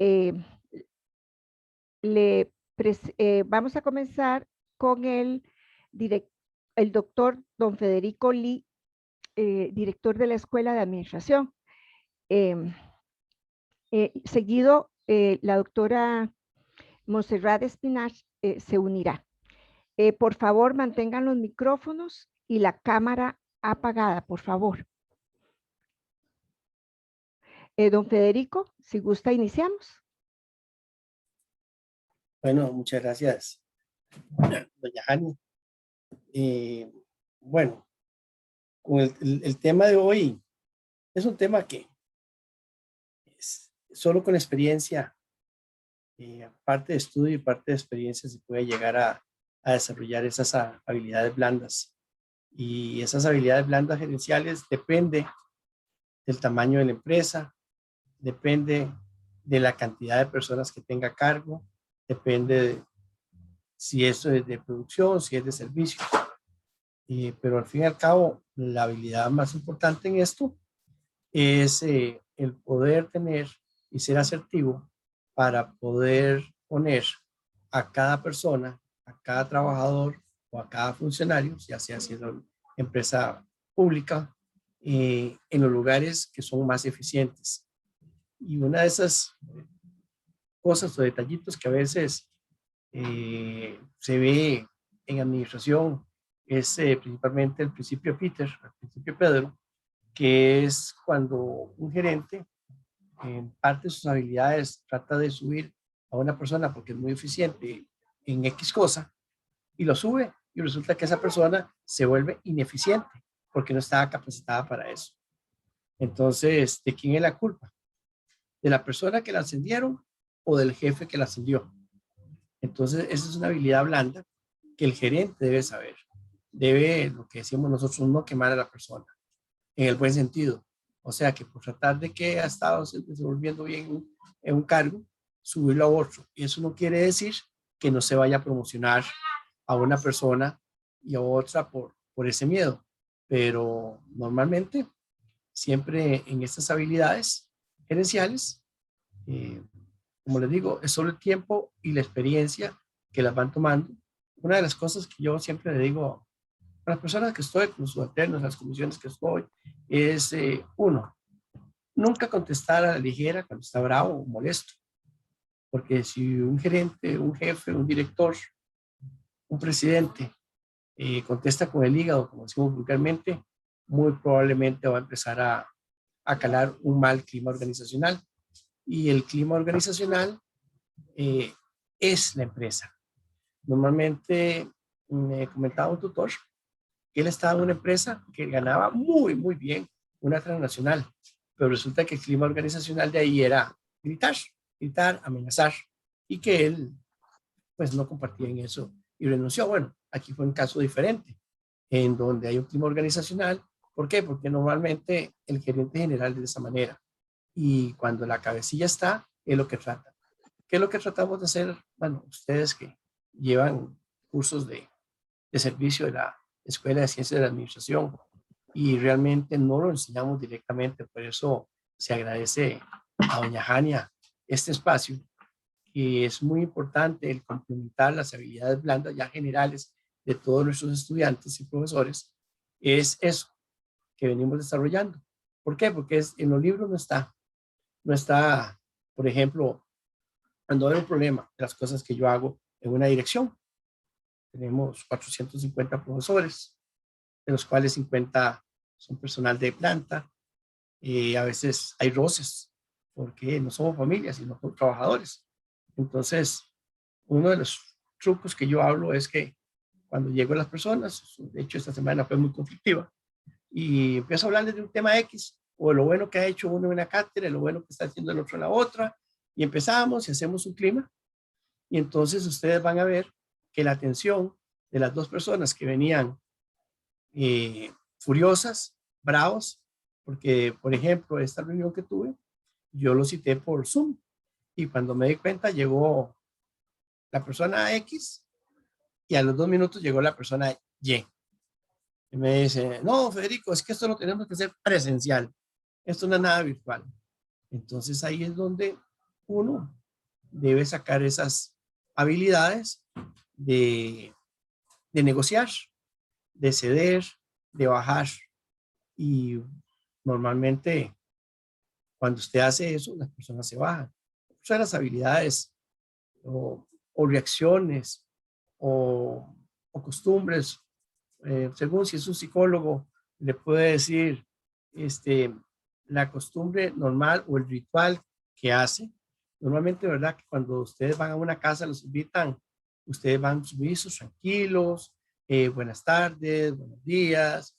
Eh, Vamos a comenzar con el doctor don Federico Lee, director de la Escuela de Administración. Em, Seguido, la doctora Montserrat Espinach se unirá. Por favor, mantengan los micrófonos y la cámara apagada, por favor. Don Federico, si gusta, iniciamos. Bueno, muchas gracias, doña Jani. Bueno, con el tema de hoy es un tema que solo con experiencia, parte de estudio y parte de experiencia, se puede llegar a desarrollar esas habilidades blandas. Y esas habilidades blandas gerenciales depende del tamaño de la empresa, depende de la cantidad de personas que tenga a cargo, depende de si eso es de producción, si es de servicio. Pero al fin y al cabo, la habilidad más importante en esto es el poder tener y ser asertivo para poder poner a cada persona, a cada trabajador o a cada funcionario, ya sea siendo empresa pública, en los lugares que son más eficientes. Y una de esas cosas o detallitos que a veces se ve en administración es principalmente el principio Peter, el principio Pedro, que es cuando un gerente en parte de sus habilidades trata de subir a una persona porque es muy eficiente en X cosa y lo sube y resulta que esa persona se vuelve ineficiente porque no estaba capacitada para eso. Entonces, ¿de quién es la culpa? ¿De la persona que la ascendieron o del jefe que la ascendió? Entonces, esa es una habilidad blanda que el gerente debe saber. Debe, lo que decimos nosotros, no quemar a la persona, en el buen sentido. O sea, que por tratar de que ha estado desenvolviendo bien en un cargo, subirlo a otro. Y eso no quiere decir que no se vaya a promocionar a una persona y a otra por ese miedo. Pero normalmente, siempre en estas habilidades gerenciales, eh, como les digo, es solo el tiempo y la experiencia que las van tomando. Una de las cosas que yo siempre le digo a las personas que estoy, con sus subalternos, las comisiones que estoy, es uno, nunca contestar a la ligera cuando está bravo o molesto. Porque si un gerente, un jefe, un director, un presidente contesta con el hígado, como decimos vulgarmente, muy probablemente va a empezar a calar un mal clima organizacional. Y el clima organizacional eh, es la empresa. Normalmente me comentaba un tutor que él estaba en una empresa que ganaba muy, muy bien, una transnacional, pero resulta que el clima organizacional de ahí era gritar, gritar, amenazar, y que él pues no compartía en eso y renunció. Bueno, aquí fue un caso diferente, en donde hay un clima organizacional. ¿Por qué? Porque normalmente el gerente general es de esa manera, y cuando la cabecilla está, es lo que trata. ¿Qué es lo que tratamos de hacer? Bueno, ustedes que llevan cursos de servicio de la Escuela de Ciencias de la Administración y realmente no lo enseñamos directamente, por eso se agradece a doña Jania este espacio, que es muy importante el complementar las habilidades blandas ya generales de todos nuestros estudiantes y profesores, es eso que venimos desarrollando. ¿Por qué? Porque en los libros no está, por ejemplo, cuando hay un problema, las cosas que yo hago en una dirección. Tenemos 450 profesores, de los cuales 50 son personal de planta. A veces hay roces, porque no somos familias, sino somos trabajadores. Entonces, uno de los trucos que yo hablo es que cuando llego a las personas, de hecho esta semana fue muy conflictiva, y empiezo a hablarles de un tema X, o de lo bueno que ha hecho uno en una cátedra, lo bueno que está haciendo el otro en la otra, y empezamos y hacemos un clima, y entonces ustedes van a ver que la atención de las dos personas que venían furiosas, bravos, porque, por ejemplo, esta reunión que tuve, yo lo cité por Zoom, y cuando me di cuenta llegó la persona X y a los 2 minutos llegó la persona Y. Y me dice, no, Federico, es que esto lo tenemos que hacer presencial, esto no es nada virtual. Entonces ahí es donde uno debe sacar esas habilidades de negociar, de ceder, de bajar. Y normalmente cuando usted hace eso, las personas se bajan. O sea, las habilidades o reacciones o costumbres, según si es un psicólogo, le puede decir la costumbre normal o el ritual que hace. Normalmente, ¿verdad? Que cuando ustedes van a una casa, los invitan, ustedes van sumisos, tranquilos, buenas tardes, buenos días,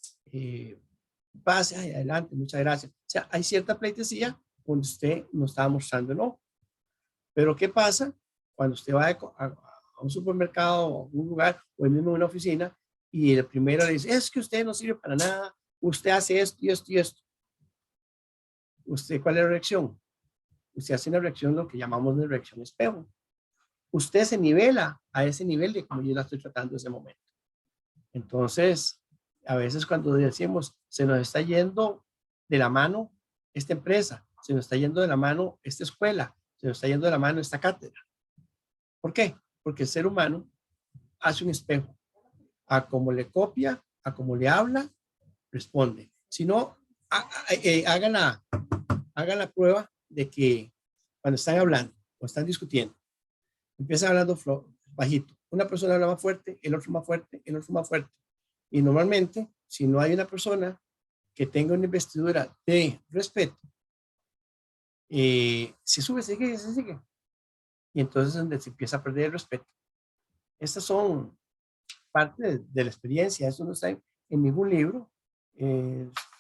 pase adelante, muchas gracias. O sea, hay cierta pleitesía donde usted nos está mostrando no. Pero ¿qué pasa cuando usted va a un supermercado o a un lugar o mismo una oficina y el primero le dice, es que usted no sirve para nada, usted hace esto y esto y esto? ¿Usted cuál es la reacción? Usted hace una reacción, lo que llamamos de reacción espejo. Usted se nivela a ese nivel de como yo la estoy tratando en ese momento. Entonces, a veces cuando decimos, se nos está yendo de la mano esta empresa, se nos está yendo de la mano esta escuela, se nos está yendo de la mano esta cátedra. ¿Por qué? Porque el ser humano hace un espejo. A como le copia, a como le habla, responde. Si no, hagan la prueba de que cuando están hablando o están discutiendo, empiezan hablando bajito. Una persona habla más fuerte, el otro más fuerte, el otro más fuerte. Y normalmente, si no hay una persona que tenga una investidura de respeto, se sube, se sigue. Y entonces es donde se empieza a perder el respeto. Estas son parte de la experiencia, eso no está en ningún libro,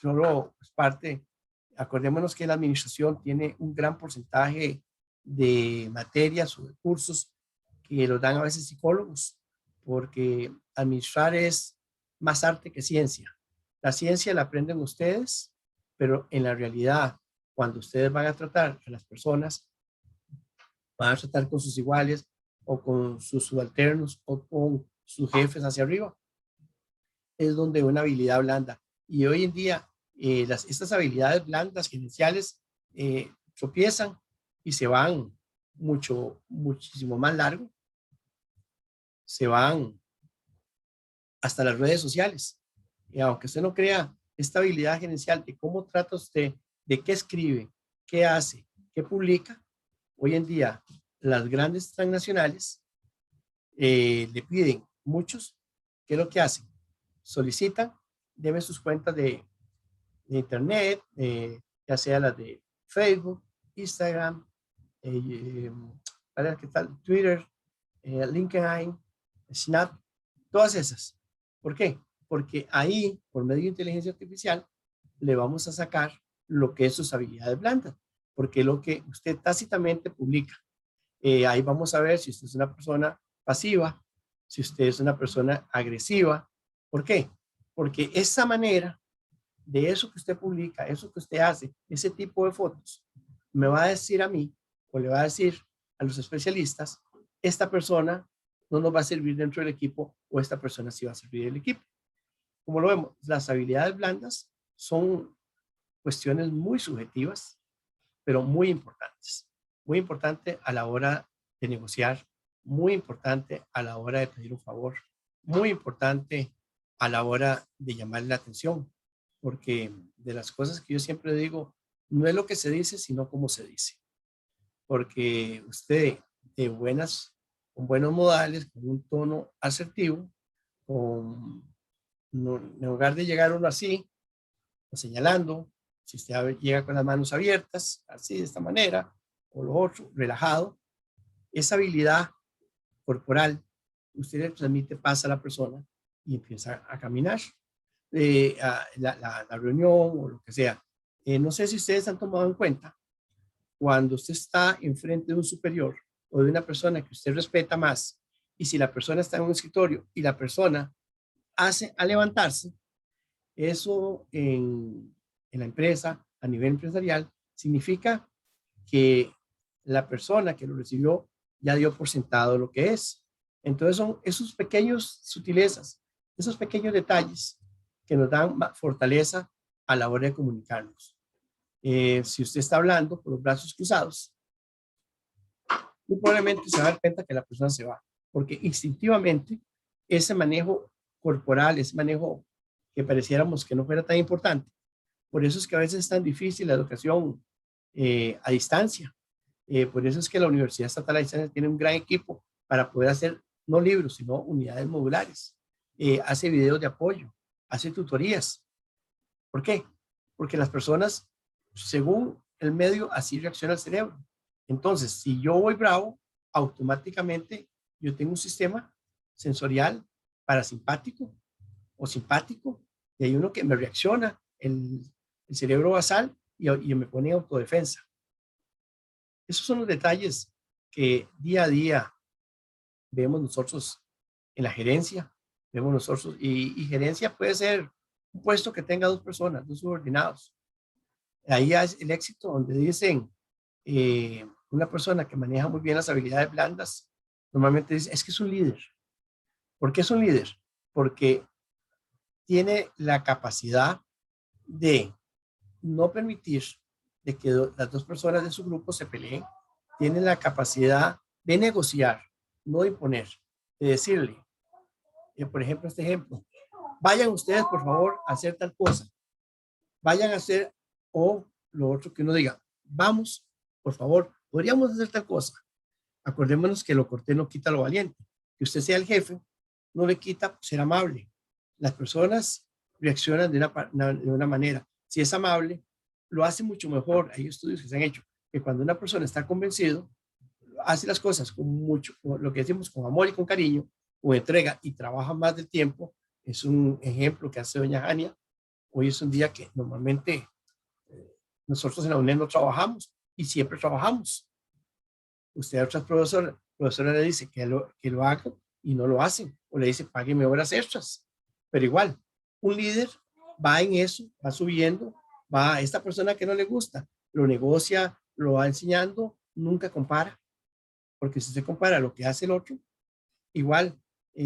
solo es parte. Acordémonos que la administración tiene un gran porcentaje de materias o de cursos que los dan a veces psicólogos, porque administrar es más arte que ciencia. La ciencia la aprenden ustedes, pero en la realidad, cuando ustedes van a tratar a las personas, van a tratar con sus iguales o con sus subalternos o con sus jefes hacia arriba, es donde una habilidad blanda. Y hoy en día, estas habilidades blandas, gerenciales, tropiezan y se van muchísimo más largo. Se van hasta las redes sociales. Y aunque usted no crea, esta habilidad gerencial de cómo trata usted, de qué escribe, qué hace, qué publica, hoy en día las grandes transnacionales le piden muchos, ¿qué es lo que hacen? Solicitan, deben sus cuentas de internet, ya sea las de Facebook, Instagram, ¿qué tal? Twitter, LinkedIn, Snap, todas esas. ¿Por qué? Porque ahí, por medio de inteligencia artificial, le vamos a sacar lo que es sus habilidades blandas, porque lo que usted tácitamente publica. Ahí vamos a ver si usted es una persona pasiva, si usted es una persona agresiva. ¿Por qué? Porque esa manera de eso que usted publica, eso que usted hace, ese tipo de fotos, me va a decir a mí o le va a decir a los especialistas, esta persona no nos va a servir dentro del equipo o esta persona sí va a servir del equipo. Como lo vemos, las habilidades blandas son cuestiones muy subjetivas, pero muy importantes. Muy importante a la hora de negociar, muy importante a la hora de pedir un favor, muy importante a la hora de llamar la atención, porque de las cosas que yo siempre digo, no es lo que se dice, sino cómo se dice. Porque usted con buenos modales, con un tono asertivo, en lugar de llegar uno así, o señalando, si usted llega con las manos abiertas, así de esta manera, o lo otro, relajado, esa habilidad corporal, usted le transmite paz a la persona y empieza a caminar a la reunión o lo que sea. No sé si ustedes han tomado en cuenta, cuando usted está enfrente de un superior o de una persona que usted respeta más, y si la persona está en un escritorio y la persona hace a levantarse, eso en la empresa, a nivel empresarial, significa que la persona que lo recibió ya dio por sentado lo que es. Entonces son esos pequeños sutilezas, esos pequeños detalles que nos dan fortaleza a la hora de comunicarnos. Si usted está hablando con los brazos cruzados, muy probablemente se va a dar cuenta que la persona se va, porque instintivamente ese manejo corporal, ese manejo que pareciéramos que no fuera tan importante, por eso es que a veces es tan difícil la educación a distancia. Por eso es que la Universidad Estatal a Distancia tiene un gran equipo para poder hacer no libros, sino unidades modulares. Hace videos de apoyo, hace tutorías. ¿Por qué? Porque las personas, según el medio, así reacciona el cerebro. Entonces, si yo voy bravo, automáticamente yo tengo un sistema sensorial parasimpático o simpático, y hay uno que me reacciona, el cerebro basal, y me pone en autodefensa. Esos son los detalles que día a día vemos nosotros en la gerencia, vemos nosotros, y gerencia puede ser un puesto que tenga dos personas, dos subordinados. Ahí es el éxito donde dicen, una persona que maneja muy bien las habilidades blandas, normalmente dice, es que es un líder. ¿Por qué es un líder? Porque tiene la capacidad de no permitir de que las dos personas de su grupo se peleen, tiene la capacidad de negociar, no de imponer, de decirle, por ejemplo, este ejemplo, vayan ustedes por favor a hacer tal cosa, vayan a hacer, o lo otro que uno diga, vamos, por favor, podríamos hacer tal cosa. Acordémonos que lo cortés no quita lo valiente, que usted sea el jefe, no le quita ser amable. Las personas reaccionan de una manera, si es amable, lo hace mucho mejor. Hay estudios que se han hecho que cuando una persona está convencido, hace las cosas con mucho, lo que decimos, con amor y con cariño, o entrega y trabaja más del tiempo. Es un ejemplo que hace doña Jania. Hoy es un día que normalmente nosotros en la UNED no trabajamos y siempre trabajamos. Usted a otras profesoras le dice que lo hagan y no lo hacen, o le dice págueme horas extras. Pero igual, un líder va en eso, va subiendo, va a esta persona que no le gusta, lo negocia, lo va enseñando, nunca compara, porque si se compara lo que hace el otro, igual,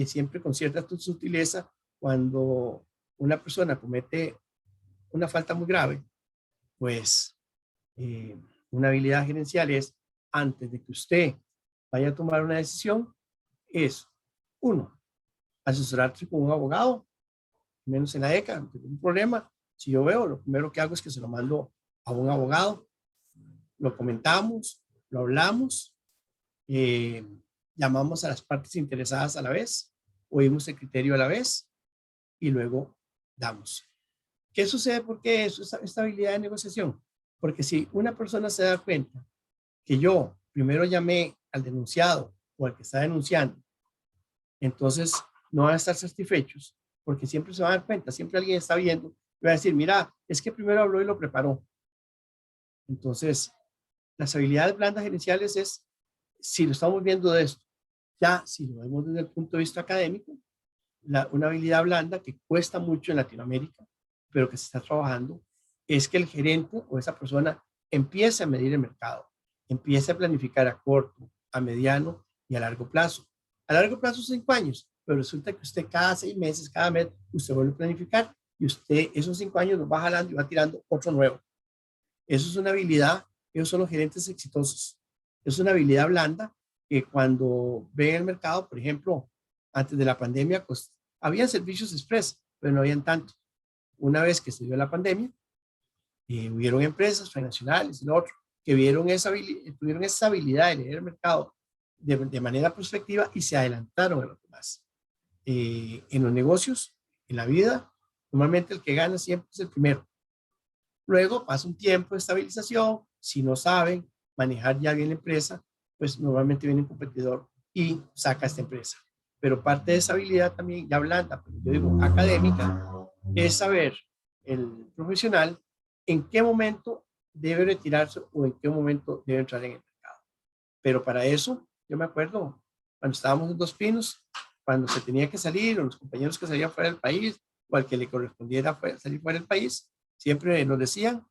siempre con cierta sutileza, cuando una persona comete una falta muy grave, pues una habilidad gerencial es, antes de que usted vaya a tomar una decisión, es, uno, asesorarse con un abogado, menos en la ECA, no tengo un problema. Si yo veo, lo primero que hago es que se lo mando a un abogado, lo comentamos, lo hablamos, llamamos a las partes interesadas a la vez, oímos el criterio a la vez y luego damos. ¿Qué sucede? ¿Por qué eso? Esta habilidad de negociación. Porque si una persona se da cuenta que yo primero llamé al denunciado o al que está denunciando, entonces no van a estar satisfechos, porque siempre se van a dar cuenta, siempre alguien está viendo y va a decir, mira, es que primero habló y lo preparó. Entonces, las habilidades blandas gerenciales es, si lo estamos viendo de esto, ya si lo vemos desde el punto de vista académico, una habilidad blanda que cuesta mucho en Latinoamérica, pero que se está trabajando, es que el gerente o esa persona empiece a medir el mercado, empiece a planificar a corto, a mediano y a largo plazo. A largo plazo 5 años, pero resulta que usted cada 6 meses, cada mes, usted vuelve a planificar y usted esos 5 años los va jalando y va tirando otro nuevo. Eso es una habilidad, esos son los gerentes exitosos. Es una habilidad blanda que cuando ven el mercado, por ejemplo, antes de la pandemia, pues había servicios express, pero no habían tanto. Una vez que se dio la pandemia, hubieron empresas transnacionales y lo otro, que tuvieron esa habilidad de leer el mercado de manera prospectiva y se adelantaron a los demás. En los negocios, en la vida, normalmente el que gana siempre es el primero. Luego pasa un tiempo de estabilización, si no saben manejar ya bien la empresa, pues normalmente viene un competidor y saca esta empresa. Pero parte de esa habilidad también, ya blanda, pero yo digo académica, es saber el profesional en qué momento debe retirarse o en qué momento debe entrar en el mercado. Pero para eso, yo me acuerdo cuando estábamos en Dos Pinos, cuando se tenía que salir, o los compañeros que salían fuera del país, o al que le correspondiera salir fuera del país, siempre nos decían,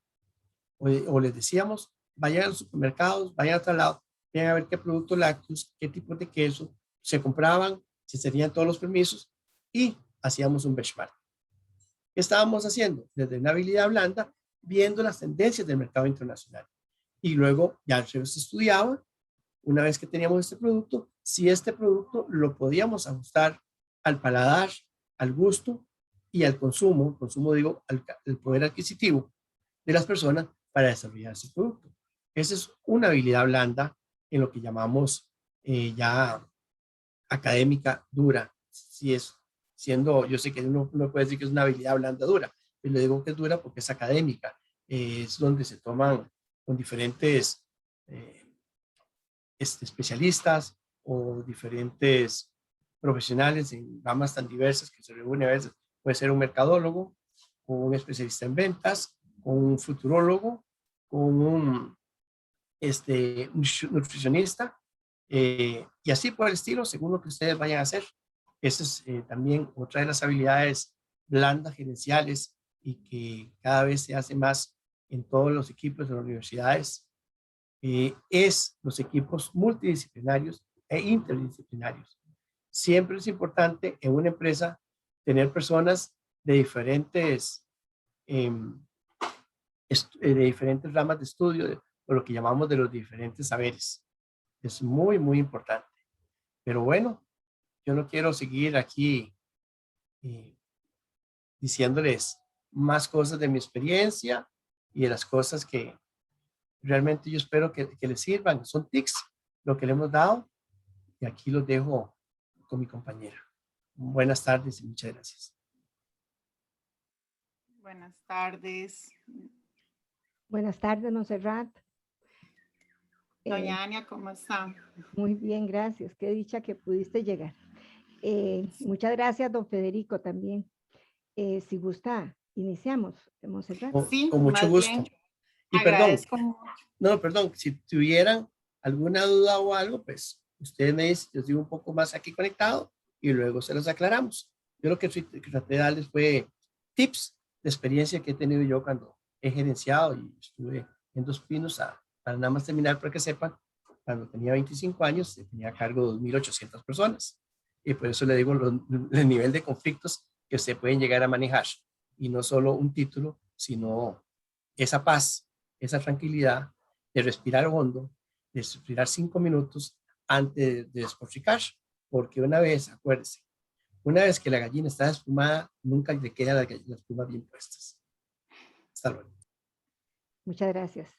o les decíamos, vayan a los supermercados, vayan a tal lado, vayan a ver qué productos lácteos, qué tipos de queso se compraban, si serían todos los permisos, y hacíamos un benchmark. ¿Qué estábamos haciendo? Desde una habilidad blanda, viendo las tendencias del mercado internacional. Y luego ya se estudiaba, una vez que teníamos este producto, si este producto lo podíamos ajustar al paladar, al gusto y al consumo digo, al poder adquisitivo de las personas para desarrollar ese producto. Esa es una habilidad blanda en lo que llamamos ya académica dura. Si es siendo, yo sé que uno puede decir que es una habilidad blanda dura, pero le digo que es dura porque es académica. Es donde se toman con diferentes especialistas o diferentes profesionales en ramas tan diversas que se reúnen a veces. Puede ser un mercadólogo, con un especialista en ventas, con un futurólogo, con un nutricionista, y así por el estilo, según lo que ustedes vayan a hacer. Esa es también otra de las habilidades blandas gerenciales y que cada vez se hace más en todos los equipos de las universidades, es los equipos multidisciplinarios e interdisciplinarios. Siempre es importante en una empresa tener personas de diferentes ramas de estudio, o lo que llamamos de los diferentes saberes. Es muy, muy importante. Pero bueno, yo no quiero seguir aquí diciéndoles más cosas de mi experiencia y de las cosas que realmente yo espero que les sirvan. Son tips lo que le hemos dado y aquí los dejo con mi compañera. Buenas tardes y muchas gracias. Buenas tardes. Buenas tardes, Montserrat. Doña Ania, ¿cómo está? Muy bien, gracias. Qué dicha que pudiste llegar. Muchas gracias, don Federico, también. Si gusta, iniciamos, Montserrat. Sí, con mucho más gusto. bien, Y perdón, agradezco mucho. no, perdón, si tuvieran alguna duda o algo, pues ustedes me dicen, yo sigo un poco más aquí conectado y luego se los aclaramos. Yo lo que traté de darles fue tips de experiencia que he tenido yo cuando he gerenciado y estuve en Dos Pinos para nada más terminar, para que sepan, cuando tenía 25 años tenía a cargo de 2.800 personas. Y por eso le digo el nivel de conflictos que se pueden llegar a manejar. Y no solo un título, sino esa paz, esa tranquilidad de respirar hondo, de respirar 5 minutos antes de despotricar. Porque una vez, acuérdense, una vez que la gallina está desplumada, nunca le queda las plumas bien puestas. Hasta luego. Muchas gracias.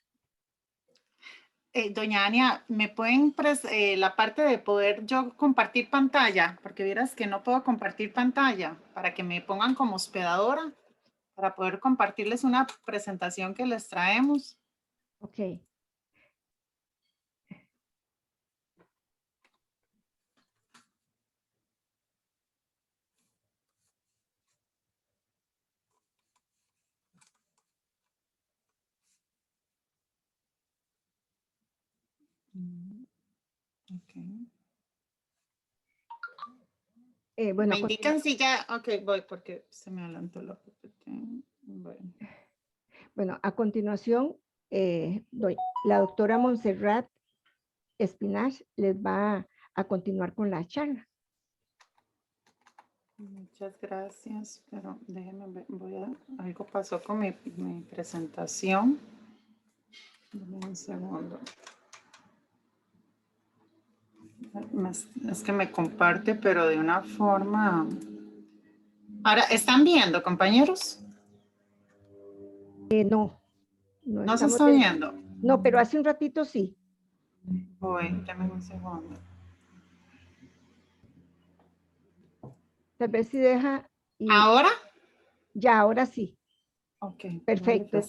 Doña Ania, ¿me pueden la parte de poder yo compartir pantalla? Porque vieras que no puedo compartir pantalla para que me pongan como hospedadora para poder compartirles una presentación que les traemos. Ok. Okay. Bueno, me indican si ya, ok, voy porque se me adelantó la PPT. Bueno, a continuación, la doctora Montserrat Espinach les va a continuar con la charla. Muchas gracias, pero déjenme ver, algo pasó con mi presentación. Dame un segundo. Es que me comparte, pero de una forma... Ahora, ¿están viendo, compañeros? No. ¿No se está viendo? No, pero hace un ratito sí. Voy, dame un segundo. Tal vez si deja... ¿Ahora? Ya, ahora sí. Ok. Perfecto.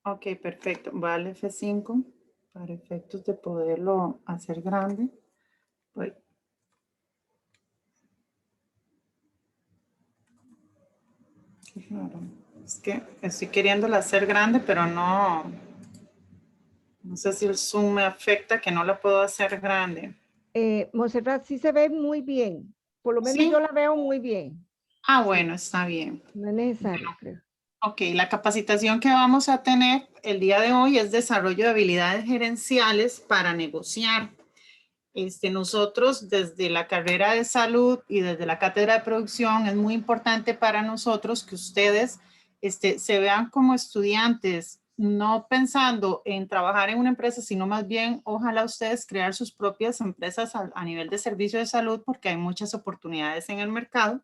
Ok, perfecto. Vale, F5 para efectos de poderlo hacer grande. Voy. Qué raro. Es que estoy queriéndola hacer grande, pero no sé si el zoom me afecta que no la puedo hacer grande. Montserrat, sí se ve muy bien. Por lo menos ¿Sí? yo la veo muy bien. Ah, bueno, está bien. No es necesario, creo. Ok, la capacitación que vamos a tener el día de hoy es desarrollo de habilidades gerenciales para negociar. Nosotros desde la carrera de salud y desde la cátedra de producción es muy importante para nosotros que ustedes se vean como estudiantes no pensando en trabajar en una empresa, sino más bien ojalá ustedes crear sus propias empresas a nivel de servicio de salud, porque hay muchas oportunidades en el mercado.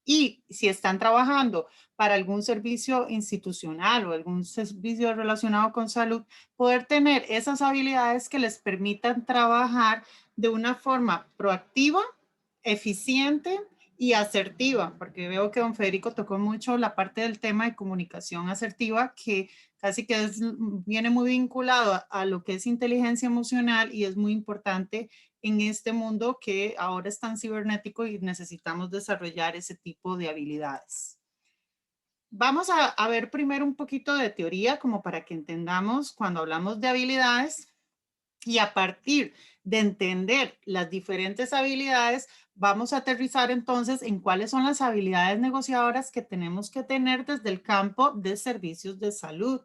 Y si están trabajando para algún servicio institucional o algún servicio relacionado con salud, poder tener esas habilidades que les permitan trabajar de una forma proactiva, eficiente y asertiva, porque veo que don Federico tocó mucho la parte del tema de comunicación asertiva, que casi que viene muy vinculado a lo que es inteligencia emocional y es muy importante en este mundo que ahora es tan cibernético y necesitamos desarrollar ese tipo de habilidades. Vamos a ver primero un poquito de teoría como para que entendamos cuando hablamos de habilidades, y a partir de entender las diferentes habilidades, vamos a aterrizar entonces en cuáles son las habilidades negociadoras que tenemos que tener desde el campo de servicios de salud.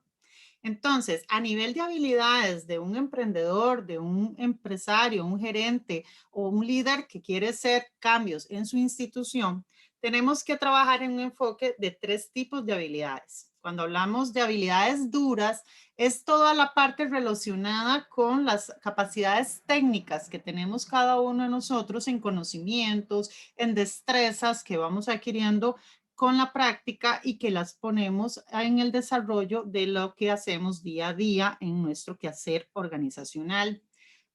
Entonces, a nivel de habilidades de un emprendedor, de un empresario, un gerente o un líder que quiere hacer cambios en su institución, tenemos que trabajar en un enfoque de 3 tipos de habilidades. Cuando hablamos de habilidades duras, es toda la parte relacionada con las capacidades técnicas que tenemos cada uno de nosotros en conocimientos, en destrezas que vamos adquiriendo con la práctica y que las ponemos en el desarrollo de lo que hacemos día a día en nuestro quehacer organizacional.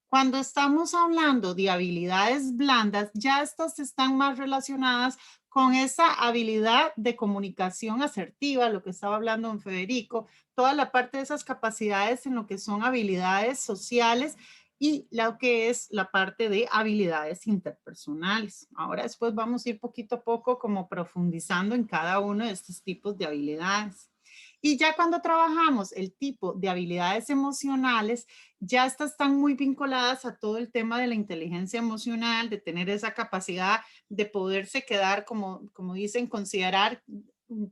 Cuando estamos hablando de habilidades blandas, ya estas están más relacionadas con esa habilidad de comunicación asertiva, lo que estaba hablando don Federico, toda la parte de esas capacidades en lo que son habilidades sociales y lo que es la parte de habilidades interpersonales. Ahora después vamos a ir poquito a poco como profundizando en cada uno de estos tipos de habilidades. Y ya cuando trabajamos el tipo de habilidades emocionales, ya estas están muy vinculadas a todo el tema de la inteligencia emocional, de tener esa capacidad de poderse quedar, como dicen, considerar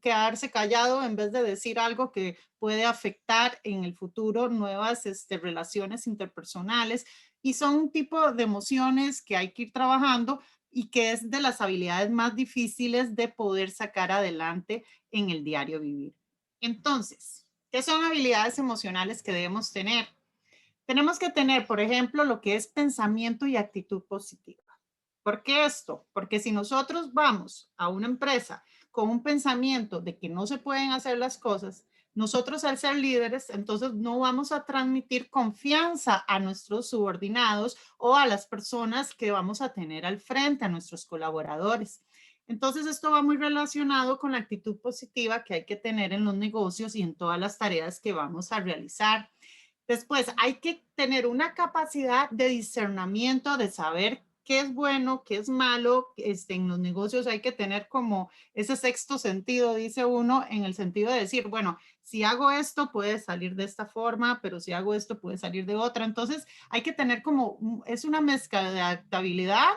quedarse callado en vez de decir algo que puede afectar en el futuro nuevas relaciones interpersonales. Y son un tipo de emociones que hay que ir trabajando y que es de las habilidades más difíciles de poder sacar adelante en el diario vivir. Entonces, ¿qué son habilidades emocionales que debemos tener? Tenemos que tener, por ejemplo, lo que es pensamiento y actitud positiva. ¿Por qué esto? Porque si nosotros vamos a una empresa con un pensamiento de que no se pueden hacer las cosas, nosotros al ser líderes, entonces no vamos a transmitir confianza a nuestros subordinados o a las personas que vamos a tener al frente, a nuestros colaboradores. Entonces esto va muy relacionado con la actitud positiva que hay que tener en los negocios y en todas las tareas que vamos a realizar. Después, hay que tener una capacidad de discernimiento, de saber qué es bueno, qué es malo. En los negocios hay que tener como ese sexto sentido, dice uno, en el sentido de decir, bueno, si hago esto puede salir de esta forma, pero si hago esto puede salir de otra. Entonces, hay que tener como, es una mezcla de adaptabilidad,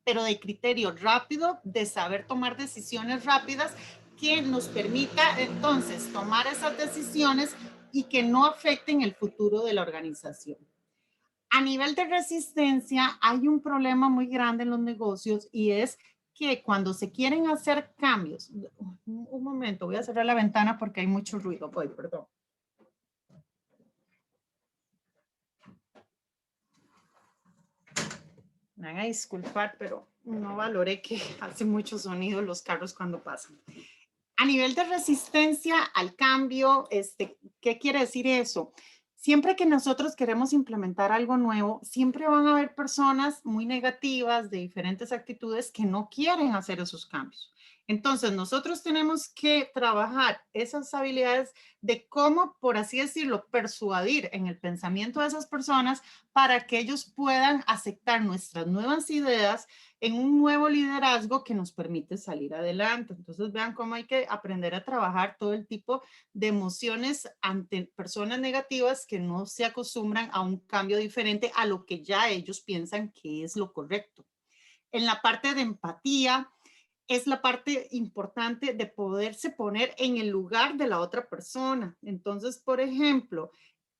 pero de criterio rápido, de saber tomar decisiones rápidas que nos permita entonces tomar esas decisiones y que no afecten el futuro de la organización. A nivel de resistencia, hay un problema muy grande en los negocios y es que cuando se quieren hacer cambios, un momento, voy a cerrar la ventana porque hay mucho ruido, perdón. Me van a disculpar, pero no valoré que hace mucho sonido los carros cuando pasan. A nivel de resistencia al cambio, ¿qué quiere decir eso? Siempre que nosotros queremos implementar algo nuevo, siempre van a haber personas muy negativas, de diferentes actitudes, que no quieren hacer esos cambios. Entonces, nosotros tenemos que trabajar esas habilidades de cómo, por así decirlo, persuadir en el pensamiento de esas personas para que ellos puedan aceptar nuestras nuevas ideas en un nuevo liderazgo que nos permite salir adelante. Entonces vean cómo hay que aprender a trabajar todo el tipo de emociones ante personas negativas que no se acostumbran a un cambio diferente a lo que ya ellos piensan que es lo correcto. En la parte de empatía, es la parte importante de poderse poner en el lugar de la otra persona. Entonces, por ejemplo,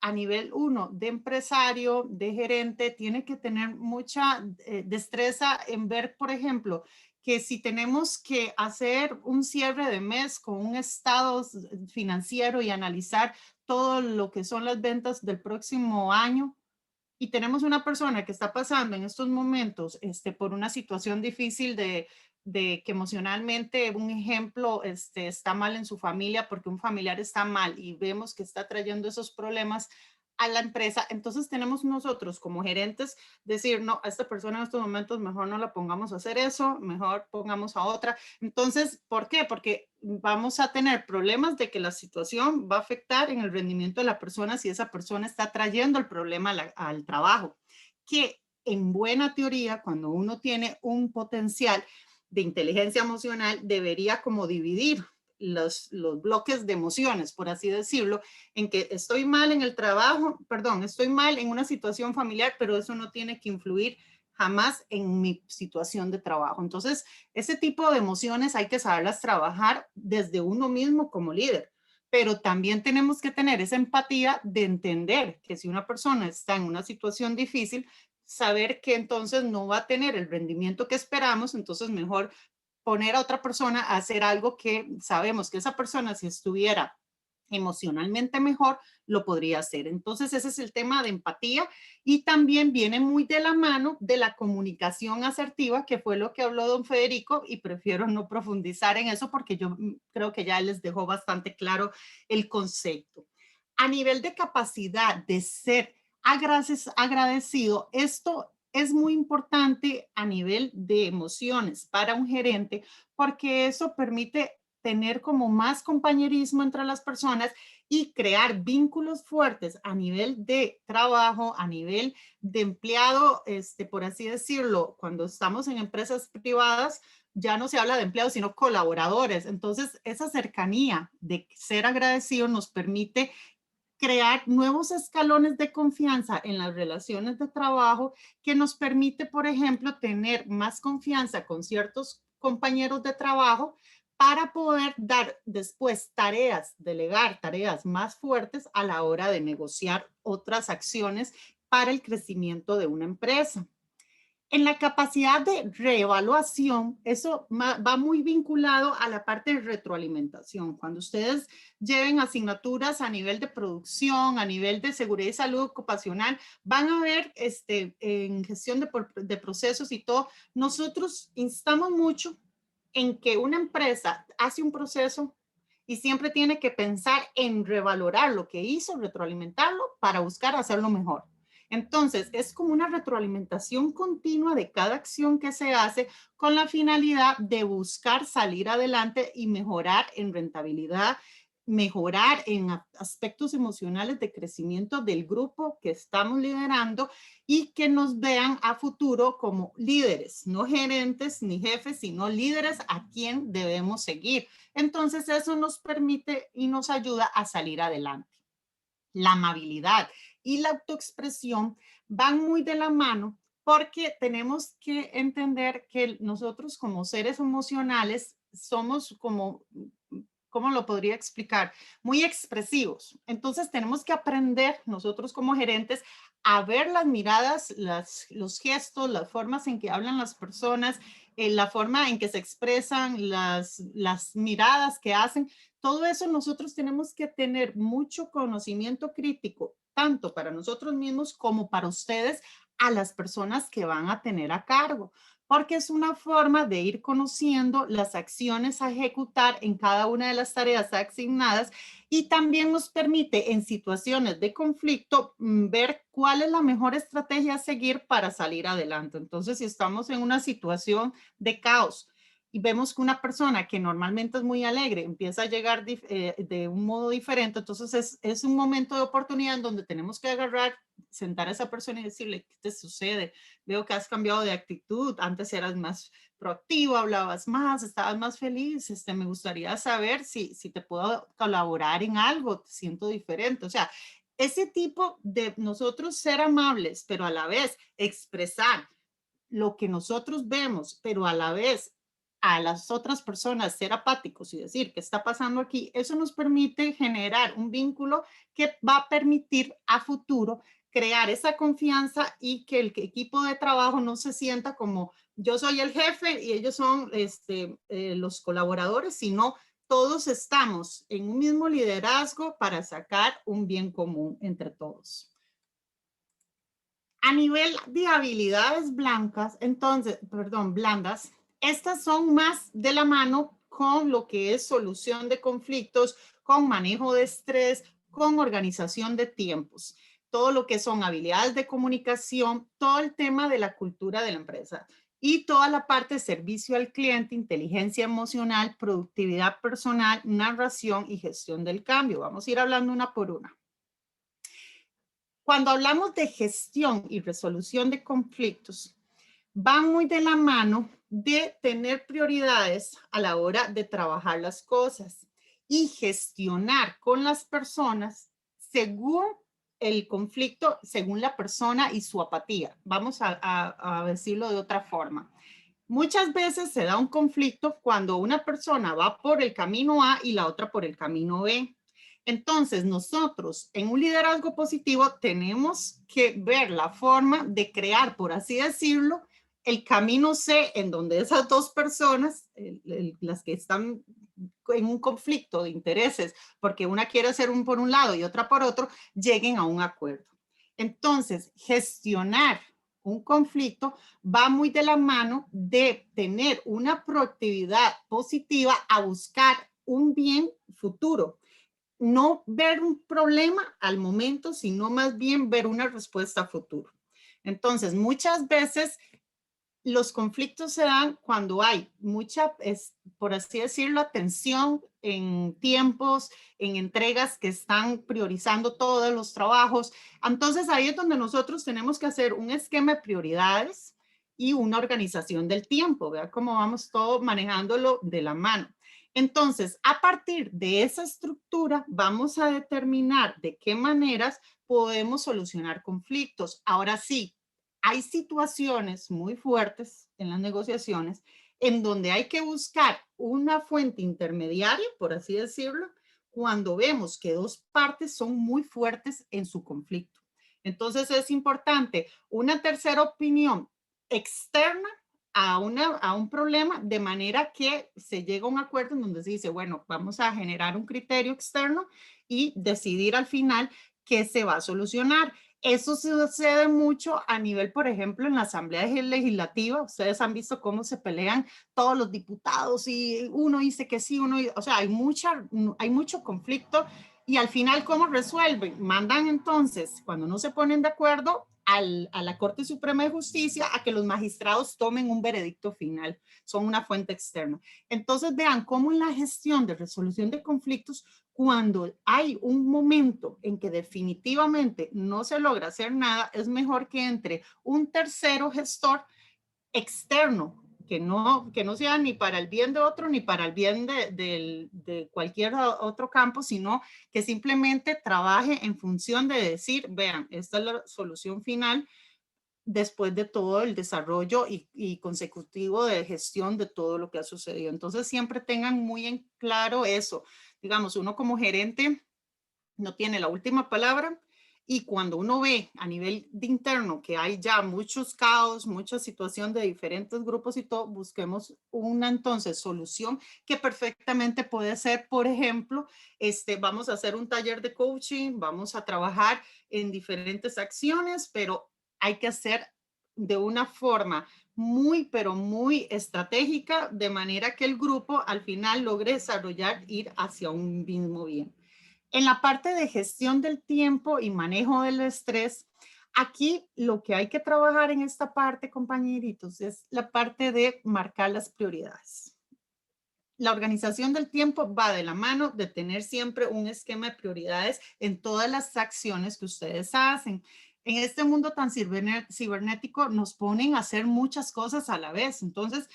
a nivel 1 de empresario, de gerente, tiene que tener mucha destreza en ver, por ejemplo, que si tenemos que hacer un cierre de mes con un estado financiero y analizar todo lo que son las ventas del próximo año y tenemos una persona que está pasando en estos momentos por una situación difícil de que emocionalmente, un ejemplo, está mal en su familia porque un familiar está mal y vemos que está trayendo esos problemas a la empresa, entonces tenemos nosotros como gerentes decir, no, a esta persona en estos momentos mejor no la pongamos a hacer eso, mejor pongamos a otra. Entonces, ¿por qué? Porque vamos a tener problemas de que la situación va a afectar en el rendimiento de la persona si esa persona está trayendo el problema al trabajo. Que en buena teoría, cuando uno tiene un potencial de inteligencia emocional, debería como dividir los bloques de emociones, por así decirlo, en que estoy mal en el trabajo, perdón, estoy mal en una situación familiar, pero eso no tiene que influir jamás en mi situación de trabajo. Entonces, ese tipo de emociones hay que saberlas trabajar desde uno mismo como líder, pero también tenemos que tener esa empatía de entender que si una persona está en una situación difícil, saber que entonces no va a tener el rendimiento que esperamos, entonces mejor poner a otra persona a hacer algo que sabemos que esa persona, si estuviera emocionalmente mejor, lo podría hacer. Entonces ese es el tema de empatía y también viene muy de la mano de la comunicación asertiva, que fue lo que habló don Federico, y prefiero no profundizar en eso porque yo creo que ya les dejó bastante claro el concepto. A nivel de capacidad de ser agradecido, esto es muy importante a nivel de emociones para un gerente porque eso permite tener como más compañerismo entre las personas y crear vínculos fuertes a nivel de trabajo, a nivel de empleado, por así decirlo, cuando estamos en empresas privadas, ya no se habla de empleados, sino colaboradores. Entonces, esa cercanía de ser agradecido nos permite crear nuevos escalones de confianza en las relaciones de trabajo que nos permite, por ejemplo, tener más confianza con ciertos compañeros de trabajo para poder dar después tareas, delegar tareas más fuertes a la hora de negociar otras acciones para el crecimiento de una empresa. En la capacidad de reevaluación, eso va muy vinculado a la parte de retroalimentación. Cuando ustedes lleven asignaturas a nivel de producción, a nivel de seguridad y salud ocupacional, van a ver en gestión de procesos y todo, nosotros instamos mucho en que una empresa hace un proceso y siempre tiene que pensar en revalorar lo que hizo, retroalimentarlo para buscar hacerlo mejor. Entonces, es como una retroalimentación continua de cada acción que se hace con la finalidad de buscar salir adelante y mejorar en rentabilidad, mejorar en aspectos emocionales de crecimiento del grupo que estamos liderando y que nos vean a futuro como líderes, no gerentes ni jefes, sino líderes a quien debemos seguir. Entonces, eso nos permite y nos ayuda a salir adelante. La amabilidad y la autoexpresión van muy de la mano porque tenemos que entender que nosotros como seres emocionales somos como, ¿cómo lo podría explicar? Muy expresivos. Entonces tenemos que aprender nosotros como gerentes a ver las miradas, los gestos, las formas en que hablan las personas, la forma en que se expresan, las miradas que hacen. Todo eso nosotros tenemos que tener mucho conocimiento crítico, tanto para nosotros mismos como para ustedes, a las personas que van a tener a cargo, porque es una forma de ir conociendo las acciones a ejecutar en cada una de las tareas asignadas y también nos permite en situaciones de conflicto ver cuál es la mejor estrategia a seguir para salir adelante. Entonces, si estamos en una situación de caos y vemos que una persona que normalmente es muy alegre empieza a llegar de un modo diferente, entonces es un momento de oportunidad en donde tenemos que agarrar, sentar a esa persona y decirle, ¿qué te sucede? Veo que has cambiado de actitud, antes eras más proactivo, hablabas más, estabas más feliz, me gustaría saber si te puedo colaborar en algo, te siento diferente, o sea, ese tipo de nosotros ser amables, pero a la vez expresar lo que nosotros vemos, pero a la vez a las otras personas ser apáticos y decir qué está pasando aquí, eso nos permite generar un vínculo que va a permitir a futuro crear esa confianza y que el equipo de trabajo no se sienta como yo soy el jefe y ellos son los colaboradores, sino todos estamos en un mismo liderazgo para sacar un bien común entre todos. A nivel de habilidades blandas, estas son más de la mano con lo que es solución de conflictos, con manejo de estrés, con organización de tiempos, todo lo que son habilidades de comunicación, todo el tema de la cultura de la empresa y toda la parte de servicio al cliente, inteligencia emocional, productividad personal, narración y gestión del cambio. Vamos a ir hablando una por una. Cuando hablamos de gestión y resolución de conflictos, van muy de la mano de tener prioridades a la hora de trabajar las cosas y gestionar con las personas según el conflicto, según la persona y su apatía. Vamos a decirlo de otra forma. Muchas veces se da un conflicto cuando una persona va por el camino A y la otra por el camino B. Entonces, nosotros en un liderazgo positivo tenemos que ver la forma de crear, por así decirlo, el camino C en donde esas dos personas, las que están en un conflicto de intereses, porque una quiere hacer un por un lado y otra por otro, lleguen a un acuerdo. Entonces, gestionar un conflicto va muy de la mano de tener una proactividad positiva a buscar un bien futuro. No ver un problema al momento, sino más bien ver una respuesta a futuro. Entonces, muchas veces los conflictos se dan cuando hay mucha, por así decirlo, atención en tiempos, en entregas que están priorizando todos los trabajos. Entonces, ahí es donde nosotros tenemos que hacer un esquema de prioridades y una organización del tiempo. Vea cómo vamos todo manejándolo de la mano. Entonces, a partir de esa estructura, vamos a determinar de qué maneras podemos solucionar conflictos. Ahora sí, hay situaciones muy fuertes en las negociaciones en donde hay que buscar una fuente intermediaria, por así decirlo, cuando vemos que dos partes son muy fuertes en su conflicto. Entonces es importante una tercera opinión externa a un problema, de manera que se llega a un acuerdo en donde se dice, bueno, vamos a generar un criterio externo y decidir al final qué se va a solucionar. Eso sucede mucho a nivel, por ejemplo, en la Asamblea Legislativa. Ustedes han visto cómo se pelean todos los diputados y uno dice que sí, o sea, hay mucho conflicto y al final, ¿cómo resuelven? Mandan entonces, cuando no se ponen de acuerdo, a la Corte Suprema de Justicia a que los magistrados tomen un veredicto final. Son una fuente externa. Entonces, vean cómo en la gestión de resolución de conflictos, cuando hay un momento en que definitivamente no se logra hacer nada, es mejor que entre un tercero gestor externo, que no sea ni para el bien de otro ni para el bien de cualquier otro campo, sino que simplemente trabaje en función de decir, vean, esta es la solución final después de todo el desarrollo y consecutivo de gestión de todo lo que ha sucedido. Entonces siempre tengan muy en claro eso. Digamos, uno como gerente no tiene la última palabra, y cuando uno ve a nivel de interno que hay ya muchos caos, mucha situación de diferentes grupos y todo, busquemos una entonces solución que perfectamente puede ser, por ejemplo, vamos a hacer un taller de coaching, vamos a trabajar en diferentes acciones, pero hay que hacer de una forma muy, pero muy estratégica, de manera que el grupo al final logre desarrollar, ir hacia un mismo bien. En la parte de gestión del tiempo y manejo del estrés, aquí lo que hay que trabajar en esta parte, compañeritos, es la parte de marcar las prioridades. La organización del tiempo va de la mano de tener siempre un esquema de prioridades en todas las acciones que ustedes hacen. En este mundo tan cibernético nos ponen a hacer muchas cosas a la vez. Entonces,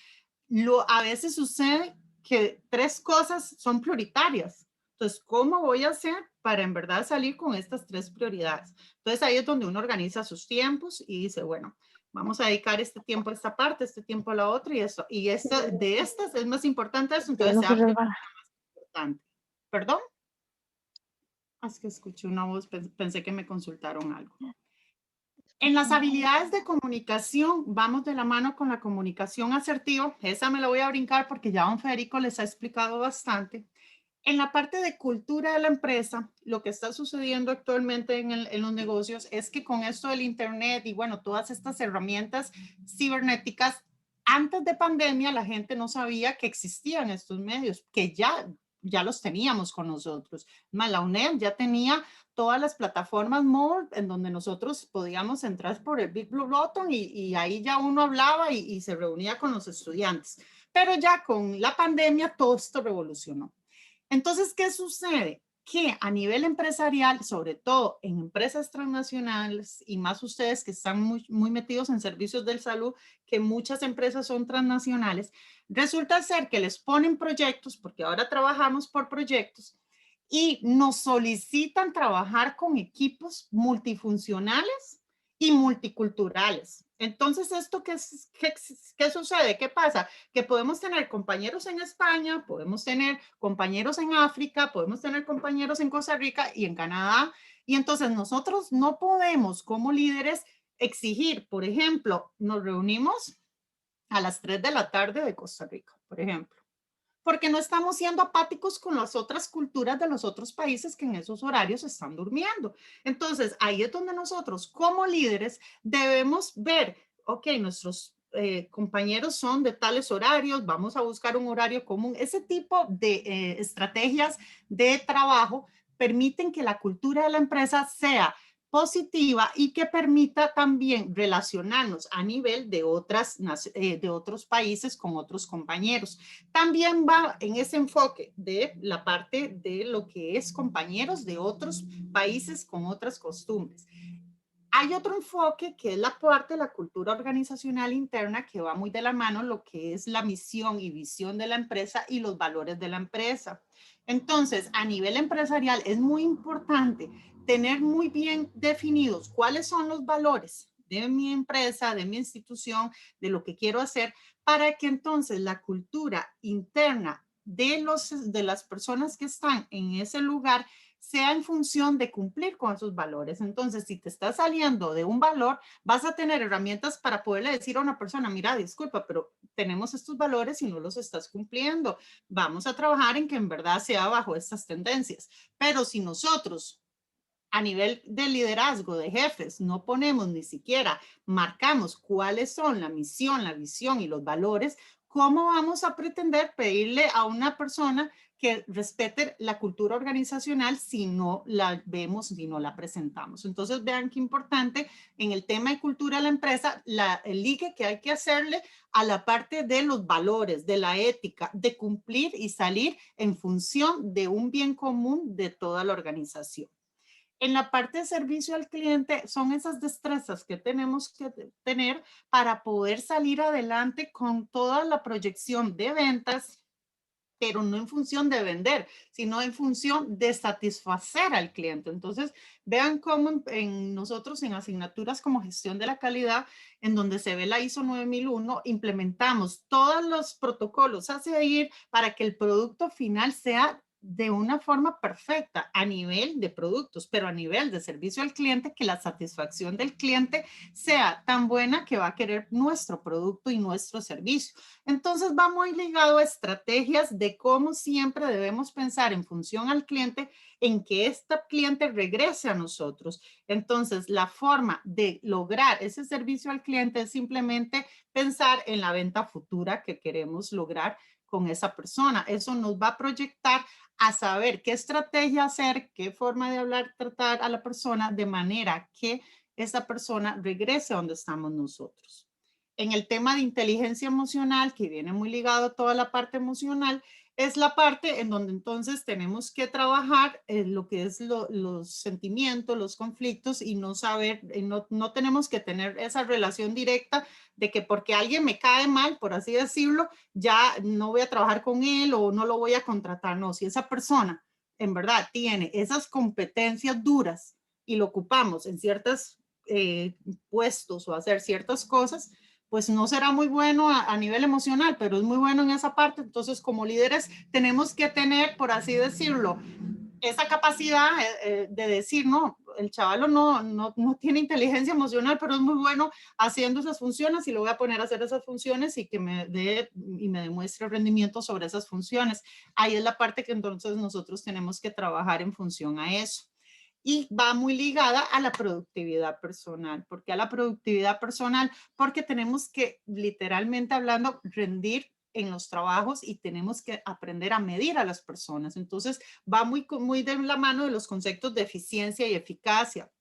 a veces sucede que 3 cosas son prioritarias. Entonces, ¿cómo voy a hacer para en verdad salir con estas 3 prioridades? Entonces, ahí es donde uno organiza sus tiempos y dice, bueno, vamos a dedicar este tiempo a esta parte, este tiempo a la otra y eso. Y de estas es más importante eso, entonces se hace más importante. ¿Perdón? Es que escuché una voz, pensé que me consultaron algo. En las habilidades de comunicación, vamos de la mano con la comunicación asertiva. Esa me la voy a brincar porque ya don Federico les ha explicado bastante. En la parte de cultura de la empresa, lo que está sucediendo actualmente en los negocios es que con esto del Internet y bueno, todas estas herramientas cibernéticas, antes de pandemia la gente no sabía que existían estos medios, que ya los teníamos con nosotros. Más la UNED ya tenía todas las plataformas móviles en donde nosotros podíamos entrar por el Big Blue Button y ahí ya uno hablaba y se reunía con los estudiantes. Pero ya con la pandemia todo esto revolucionó. Entonces, ¿qué sucede? Que a nivel empresarial, sobre todo en empresas transnacionales y más ustedes que están muy metidos en servicios de salud, que muchas empresas son transnacionales, resulta ser que les ponen proyectos, porque ahora trabajamos por proyectos, y nos solicitan trabajar con equipos multifuncionales y multiculturales. Entonces, ¿esto qué sucede? ¿Qué pasa? Que podemos tener compañeros en España, podemos tener compañeros en África, podemos tener compañeros en Costa Rica y en Canadá. Y entonces nosotros no podemos como líderes exigir, por ejemplo, nos reunimos a las 3 de la tarde de Costa Rica, por ejemplo, porque no estamos siendo apáticos con las otras culturas de los otros países que en esos horarios están durmiendo. Entonces, ahí es donde nosotros como líderes debemos ver, ok, nuestros compañeros son de tales horarios, vamos a buscar un horario común. Ese tipo de estrategias de trabajo permiten que la cultura de la empresa sea positiva y que permita también relacionarnos a nivel de otros países con otros compañeros. También va en ese enfoque de la parte de lo que es compañeros de otros países con otras costumbres. Hay otro enfoque que es la parte de la cultura organizacional interna que va muy de la mano lo que es la misión y visión de la empresa y los valores de la empresa. Entonces, a nivel empresarial es muy importante tener muy bien definidos cuáles son los valores de mi empresa, de mi institución, de lo que quiero hacer, para que entonces la cultura interna de las personas que están en ese lugar sea en función de cumplir con esos valores. Entonces, si te estás saliendo de un valor, vas a tener herramientas para poderle decir a una persona, mira, disculpa, pero tenemos estos valores y no los estás cumpliendo. Vamos a trabajar en que en verdad sea bajo estas tendencias. Pero si nosotros a nivel de liderazgo, de jefes, no ponemos ni siquiera, marcamos cuáles son la misión, la visión y los valores, ¿cómo vamos a pretender pedirle a una persona que respete la cultura organizacional si no la vemos, si no la presentamos? Entonces vean qué importante en el tema de cultura de la empresa, el ligue que hay que hacerle a la parte de los valores, de la ética, de cumplir y salir en función de un bien común de toda la organización. En la parte de servicio al cliente son esas destrezas que tenemos que tener para poder salir adelante con toda la proyección de ventas, pero no en función de vender, sino en función de satisfacer al cliente. Entonces, vean cómo en nosotros en asignaturas como gestión de la calidad, en donde se ve la ISO 9001, implementamos todos los protocolos a seguir para que el producto final sea de una forma perfecta a nivel de productos, pero a nivel de servicio al cliente, que la satisfacción del cliente sea tan buena que va a querer nuestro producto y nuestro servicio. Entonces va muy ligado a estrategias de cómo siempre debemos pensar en función al cliente, en que este cliente regrese a nosotros. Entonces la forma de lograr ese servicio al cliente es simplemente pensar en la venta futura que queremos lograr con esa persona. Eso nos va a proyectar a saber qué estrategia hacer, qué forma de hablar, tratar a la persona de manera que esa persona regrese a donde estamos nosotros. En el tema de inteligencia emocional, que viene muy ligado a toda la parte emocional, es la parte en donde entonces tenemos que trabajar lo que es los sentimientos, los conflictos y no saber, no tenemos que tener esa relación directa de que porque alguien me cae mal, por así decirlo, ya no voy a trabajar con él o no lo voy a contratar. No, si esa persona en verdad tiene esas competencias duras y lo ocupamos en ciertos puestos o hacer ciertas cosas, pues no será muy bueno a nivel emocional, pero es muy bueno en esa parte. Entonces, como líderes, tenemos que tener, por así decirlo, esa capacidad de decir, no, el chavalo no tiene inteligencia emocional, pero es muy bueno haciendo esas funciones y lo voy a poner a hacer esas funciones y que me dé y me demuestre rendimiento sobre esas funciones. Ahí es la parte que entonces nosotros tenemos que trabajar en función a eso. Y va muy ligada a la productividad personal. ¿Por qué a la productividad personal? Porque tenemos que, literalmente hablando, rendir en los trabajos y tenemos que aprender a medir a las personas. Entonces, va muy de la mano de los conceptos de eficiencia y eficacia.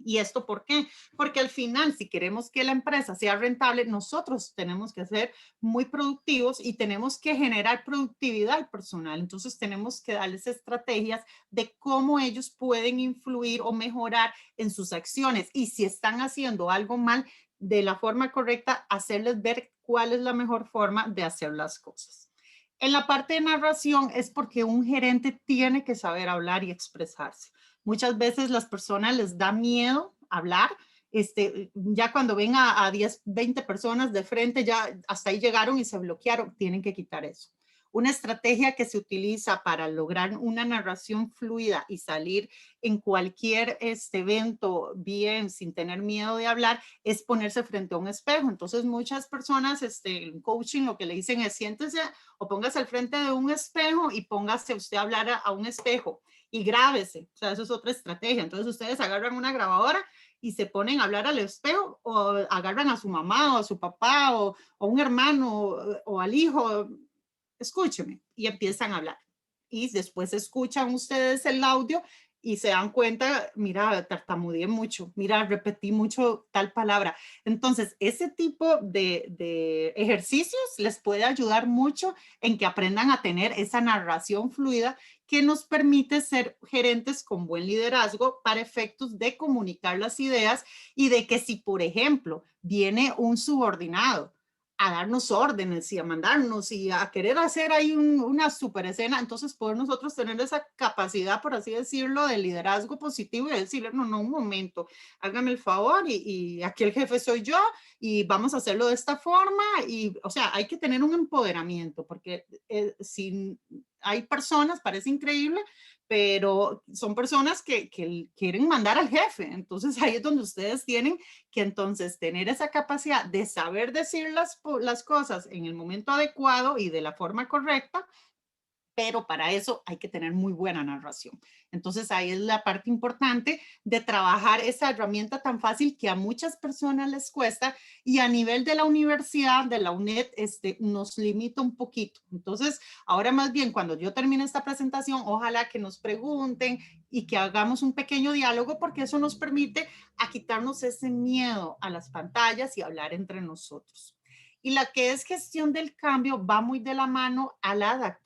¿Y esto por qué? Porque al final, si queremos que la empresa sea rentable, nosotros tenemos que ser muy productivos y tenemos que generar productividad personal. Entonces, tenemos que darles estrategias de cómo ellos pueden influir o mejorar en sus acciones. Y si están haciendo algo mal, de la forma correcta, hacerles ver cuál es la mejor forma de hacer las cosas. En la parte de narración es porque un gerente tiene que saber hablar y expresarse. Muchas veces las personas les da miedo hablar. Ya cuando ven a 10, 20 personas de frente, ya hasta ahí llegaron y se bloquearon. Tienen que quitar eso. Una estrategia que se utiliza para lograr una narración fluida y salir en cualquier evento bien, sin tener miedo de hablar, es ponerse frente a un espejo. Entonces, muchas personas, en coaching, lo que le dicen es siéntese o póngase al frente de un espejo y póngase usted a hablar a un espejo y grábese. O sea, eso es otra estrategia. Entonces, ustedes agarran una grabadora y se ponen a hablar al espejo o agarran a su mamá o a su papá o un hermano o al hijo, escúcheme, y empiezan a hablar. Y después escuchan ustedes el audio y se dan cuenta, mira, tartamudeé mucho, mira, repetí mucho tal palabra. Entonces, ese tipo de ejercicios les puede ayudar mucho en que aprendan a tener esa narración fluida que nos permite ser gerentes con buen liderazgo para efectos de comunicar las ideas y de que si, por ejemplo, viene un subordinado a darnos órdenes y a mandarnos y a querer hacer ahí una super escena, entonces poder nosotros tener esa capacidad, por así decirlo, de liderazgo positivo y decirle, no, un momento, hágame el favor y aquí el jefe soy yo y vamos a hacerlo de esta forma y, o sea, hay que tener un empoderamiento porque si hay personas, parece increíble, pero son personas que quieren mandar al jefe. Entonces ahí es donde ustedes tienen que entonces tener esa capacidad de saber decir las cosas en el momento adecuado y de la forma correcta, pero para eso hay que tener muy buena narración. Entonces ahí es la parte importante de trabajar esa herramienta tan fácil que a muchas personas les cuesta y a nivel de la universidad, de la UNED, nos limita un poquito. Entonces ahora más bien cuando yo termine esta presentación, ojalá que nos pregunten y que hagamos un pequeño diálogo porque eso nos permite a quitarnos ese miedo a las pantallas y hablar entre nosotros. Y la que es gestión del cambio va muy de la mano a la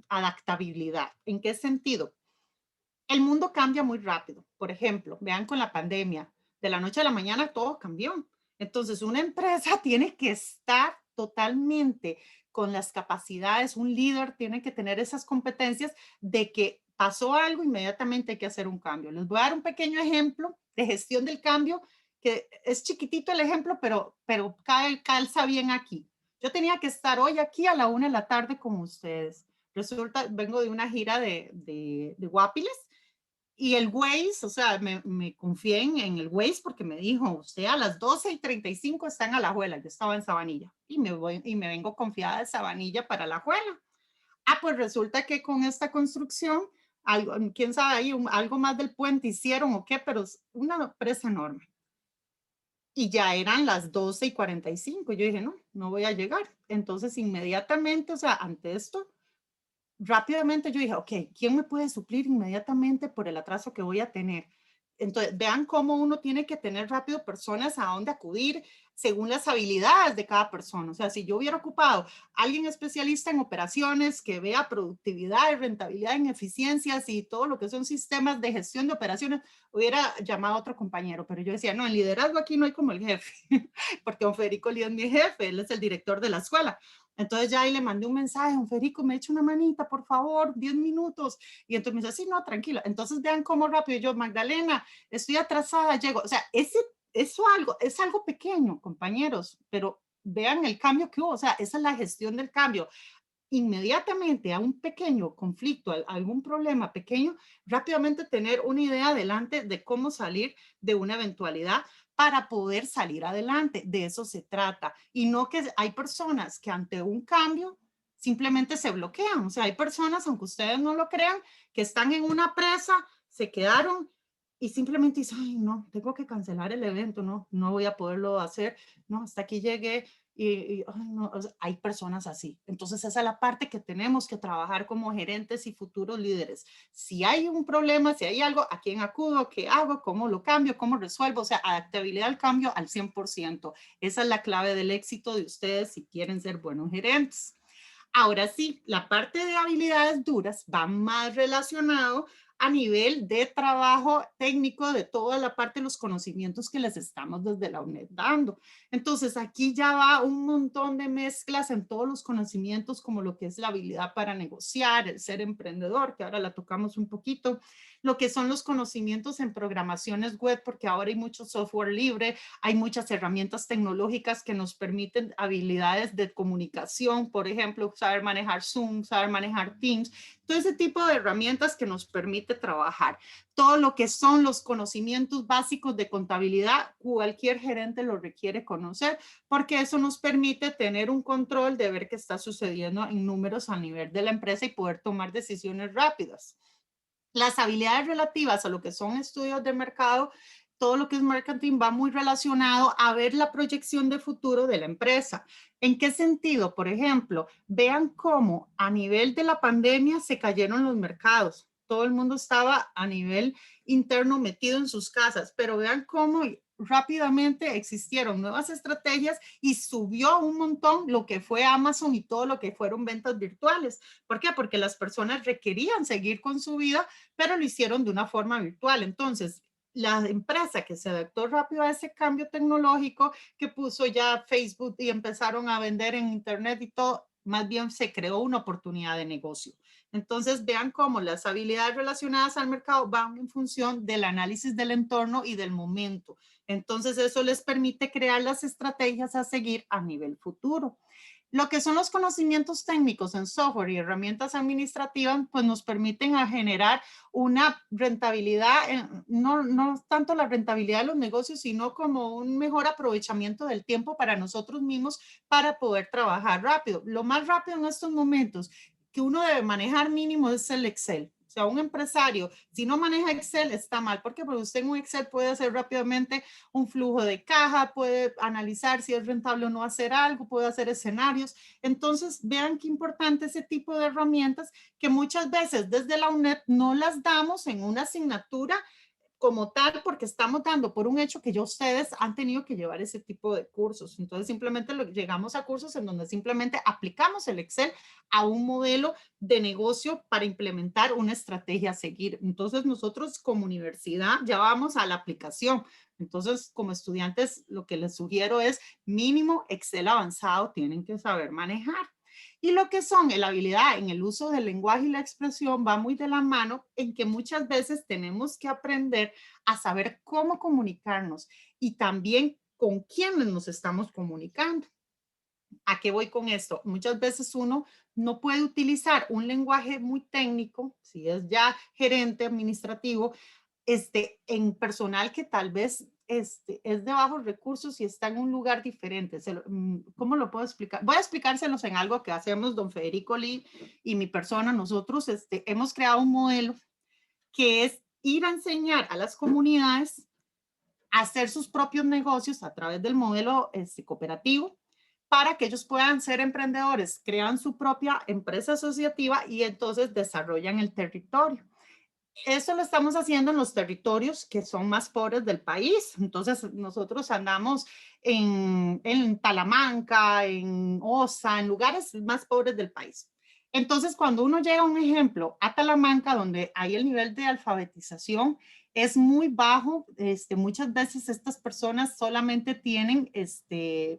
adaptabilidad. ¿En qué sentido? El mundo cambia muy rápido. Por ejemplo, vean con la pandemia, de la noche a la mañana todo cambió. Entonces, una empresa tiene que estar totalmente con las capacidades, un líder tiene que tener esas competencias de que pasó algo, inmediatamente hay que hacer un cambio. Les voy a dar un pequeño ejemplo de gestión del cambio que es chiquitito el ejemplo, pero calza bien aquí. Yo tenía que estar hoy aquí a la 1 de la tarde con ustedes. Resulta, vengo de una gira de Guapiles y el Waze, o sea, me confié en el Waze porque me dijo, usted a las 12:35 está en Alajuela. Yo estaba en Sabanilla y me vengo confiada de Sabanilla para Alajuela. Pues resulta que con esta construcción, quién sabe ahí, algo más del puente hicieron o qué, pero es una presa enorme. Y ya eran las 12:45. Yo dije, no voy a llegar. Entonces, inmediatamente, o sea, ante esto, rápidamente yo dije, ok, ¿quién me puede suplir inmediatamente por el atraso que voy a tener? Entonces, vean cómo uno tiene que tener rápido personas a dónde acudir según las habilidades de cada persona. O sea, si yo hubiera ocupado a alguien especialista en operaciones que vea productividad y rentabilidad en eficiencias y todo lo que son sistemas de gestión de operaciones, hubiera llamado a otro compañero. Pero yo decía, no, en liderazgo aquí no hay como el jefe, porque don Federico Lee es mi jefe, él es el director de la escuela. Entonces ya ahí le mandé un mensaje, don Federico, me echa una manita, por favor, 10 minutos. Y entonces me dice, sí, no, tranquila. Entonces vean cómo rápido yo, Magdalena, estoy atrasada, llego. O sea, eso es algo pequeño, compañeros, pero vean el cambio que hubo. O sea, esa es la gestión del cambio. inmediatamente a un pequeño conflicto, a algún problema pequeño, rápidamente tener una idea adelante de cómo salir de una eventualidad para poder salir adelante. De eso se trata. Y no que hay personas que ante un cambio simplemente se bloquean. O sea, hay personas, aunque ustedes no lo crean, que están en una presa, se quedaron y simplemente dicen, ay, no, tengo que cancelar el evento, no voy a poderlo hacer, no, hasta aquí llegué. Ay, no, o sea, hay personas así. Entonces esa es la parte que tenemos que trabajar como gerentes y futuros líderes. Si hay un problema, si hay algo, ¿a quién acudo? ¿Qué hago? ¿Cómo lo cambio? ¿Cómo resuelvo? O sea, adaptabilidad al cambio al 100%. Esa es la clave del éxito de ustedes si quieren ser buenos gerentes. Ahora sí, la parte de habilidades duras va más relacionado a nivel de trabajo técnico de toda la parte de los conocimientos que les estamos desde la UNED dando. Entonces, aquí ya va un montón de mezclas en todos los conocimientos, como lo que es la habilidad para negociar, el ser emprendedor, que ahora la tocamos un poquito, lo que son los conocimientos en programaciones web, porque ahora hay mucho software libre, hay muchas herramientas tecnológicas que nos permiten habilidades de comunicación, por ejemplo, saber manejar Zoom, saber manejar Teams, todo ese tipo de herramientas que nos permite trabajar. Todo lo que son los conocimientos básicos de contabilidad, cualquier gerente lo requiere conocer, porque eso nos permite tener un control de ver qué está sucediendo en números a nivel de la empresa y poder tomar decisiones rápidas. Las habilidades relativas a lo que son estudios de mercado, todo lo que es marketing va muy relacionado a ver la proyección de futuro de la empresa. ¿En qué sentido? Por ejemplo, vean cómo a nivel de la pandemia se cayeron los mercados. Todo el mundo estaba a nivel interno metido en sus casas, pero vean cómo rápidamente existieron nuevas estrategias y subió un montón lo que fue Amazon y todo lo que fueron ventas virtuales. ¿Por qué? Porque las personas requerían seguir con su vida, pero lo hicieron de una forma virtual. Entonces, la empresa que se adaptó rápido a ese cambio tecnológico, que puso ya Facebook y empezaron a vender en Internet y todo, más bien se creó una oportunidad de negocio. Entonces, vean cómo las habilidades relacionadas al mercado van en función del análisis del entorno y del momento. Entonces, eso les permite crear las estrategias a seguir a nivel futuro. Lo que son los conocimientos técnicos en software y herramientas administrativas, pues nos permiten a generar una rentabilidad, no tanto la rentabilidad de los negocios, sino como un mejor aprovechamiento del tiempo para nosotros mismos para poder trabajar rápido. Lo más rápido en estos momentos que uno debe manejar mínimo es el Excel. O sea, un empresario, si no maneja Excel, está mal. ¿Por qué? Porque usted en un Excel puede hacer rápidamente un flujo de caja, puede analizar si es rentable o no hacer algo, puede hacer escenarios. Entonces, vean qué importante ese tipo de herramientas que muchas veces desde la UNED no las damos en una asignatura como tal, porque estamos dando por un hecho que ya ustedes han tenido que llevar ese tipo de cursos. Entonces, simplemente llegamos a cursos en donde simplemente aplicamos el Excel a un modelo de negocio para implementar una estrategia a seguir. Entonces, nosotros como universidad ya vamos a la aplicación. Entonces, como estudiantes, lo que les sugiero es mínimo Excel avanzado, tienen que saber manejar. Y lo que son la habilidad en el uso del lenguaje y la expresión va muy de la mano en que muchas veces tenemos que aprender a saber cómo comunicarnos y también con quiénes nos estamos comunicando. ¿A qué voy con esto? Muchas veces uno no puede utilizar un lenguaje muy técnico, si es ya gerente administrativo, en personal que tal vez es de bajos recursos y está en un lugar diferente. ¿Cómo lo puedo explicar? Voy a explicárselos en algo que hacemos don Federico Lee y mi persona. Nosotros hemos creado un modelo que es ir a enseñar a las comunidades a hacer sus propios negocios a través del modelo cooperativo para que ellos puedan ser emprendedores, crean su propia empresa asociativa y entonces desarrollan el territorio. Eso lo estamos haciendo en los territorios que son más pobres del país. Entonces, nosotros andamos en Talamanca, en Osa, en lugares más pobres del país. Entonces, cuando uno llega, un ejemplo, a Talamanca, donde hay el nivel de alfabetización es muy bajo, muchas veces estas personas solamente tienen,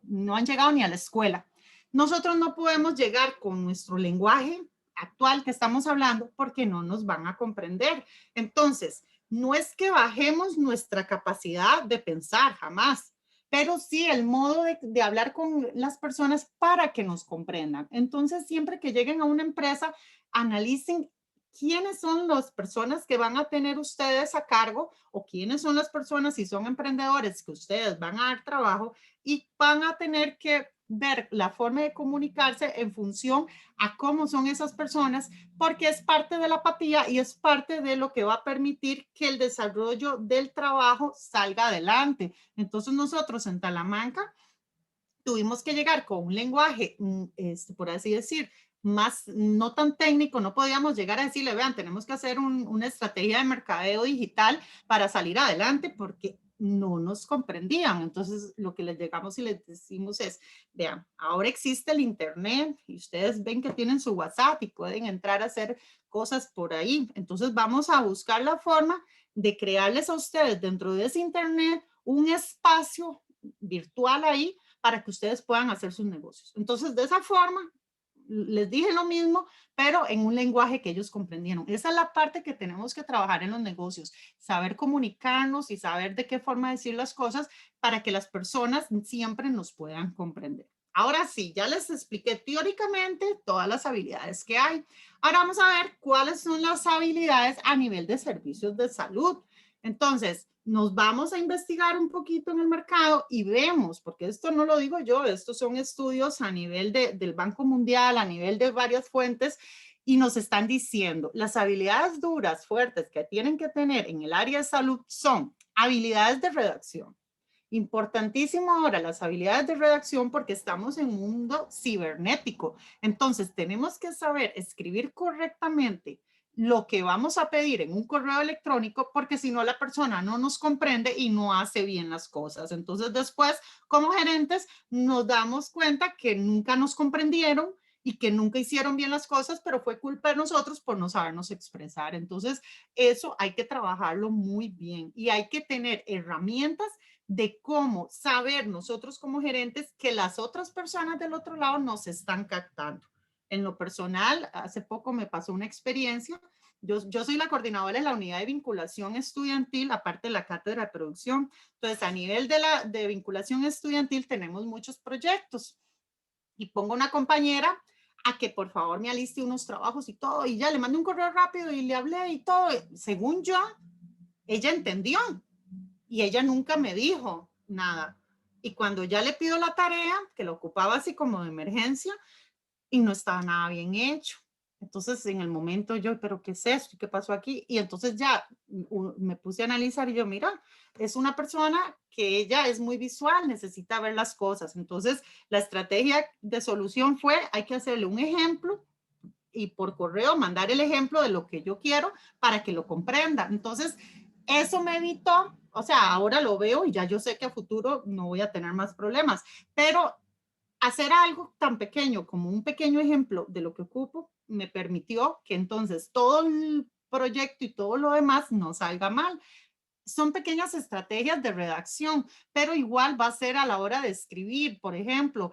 no han llegado ni a la escuela. Nosotros no podemos llegar con nuestro lenguaje actual que estamos hablando porque no nos van a comprender. Entonces, no es que bajemos nuestra capacidad de pensar, jamás, pero sí el modo de hablar con las personas para que nos comprendan. Entonces, siempre que lleguen a una empresa, analicen quiénes son las personas que van a tener ustedes a cargo o quiénes son las personas, si son emprendedores, que ustedes van a dar trabajo y van a tener que ver la forma de comunicarse en función a cómo son esas personas, porque es parte de la apatía y es parte de lo que va a permitir que el desarrollo del trabajo salga adelante. Entonces nosotros en Talamanca tuvimos que llegar con un lenguaje, por así decir, más no tan técnico, no podíamos llegar a decirle, vean, tenemos que hacer una estrategia de mercadeo digital para salir adelante porque no nos comprendían. Entonces, lo que les llegamos y les decimos es, vean, ahora existe el Internet y ustedes ven que tienen su WhatsApp y pueden entrar a hacer cosas por ahí. Entonces, vamos a buscar la forma de crearles a ustedes dentro de ese Internet un espacio virtual ahí para que ustedes puedan hacer sus negocios. Entonces, de esa forma, les dije lo mismo, pero en un lenguaje que ellos comprendieron. Esa es la parte que tenemos que trabajar en los negocios, saber comunicarnos y saber de qué forma decir las cosas para que las personas siempre nos puedan comprender. Ahora sí, ya les expliqué teóricamente todas las habilidades que hay. Ahora vamos a ver cuáles son las habilidades a nivel de servicios de salud. Entonces, nos vamos a investigar un poquito en el mercado y vemos, porque esto no lo digo yo, estos son estudios a nivel del Banco Mundial, a nivel de varias fuentes, y nos están diciendo las habilidades duras, fuertes que tienen que tener en el área de salud son habilidades de redacción. Importantísimo ahora las habilidades de redacción porque estamos en un mundo cibernético. Entonces tenemos que saber escribir correctamente lo que vamos a pedir en un correo electrónico porque si no la persona no nos comprende y no hace bien las cosas. Entonces después como gerentes nos damos cuenta que nunca nos comprendieron y que nunca hicieron bien las cosas, pero fue culpa de nosotros por no sabernos expresar. Entonces eso hay que trabajarlo muy bien y hay que tener herramientas de cómo saber nosotros como gerentes que las otras personas del otro lado nos están captando. En lo personal, hace poco me pasó una experiencia. Yo soy la coordinadora de la unidad de vinculación estudiantil, aparte de la cátedra de producción. Entonces, a nivel de vinculación estudiantil tenemos muchos proyectos y pongo una compañera a que por favor me aliste unos trabajos y todo, y ya le mandé un correo rápido y le hablé y todo. Según yo, ella entendió y ella nunca me dijo nada. Y cuando ya le pido la tarea, que la ocupaba así como de emergencia, y no estaba nada bien hecho. Entonces, en el momento yo, ¿pero qué es esto? ¿Qué pasó aquí? Y entonces ya me puse a analizar y yo, mira, es una persona que ella es muy visual, necesita ver las cosas. Entonces, la estrategia de solución fue, hay que hacerle un ejemplo y por correo mandar el ejemplo de lo que yo quiero para que lo comprenda. Entonces, eso me evitó, o sea, ahora lo veo y ya yo sé que a futuro no voy a tener más problemas, pero hacer algo tan pequeño como un pequeño ejemplo de lo que ocupo me permitió que entonces todo el proyecto y todo lo demás no salga mal. Son pequeñas estrategias de redacción, pero igual va a ser a la hora de escribir. Por ejemplo,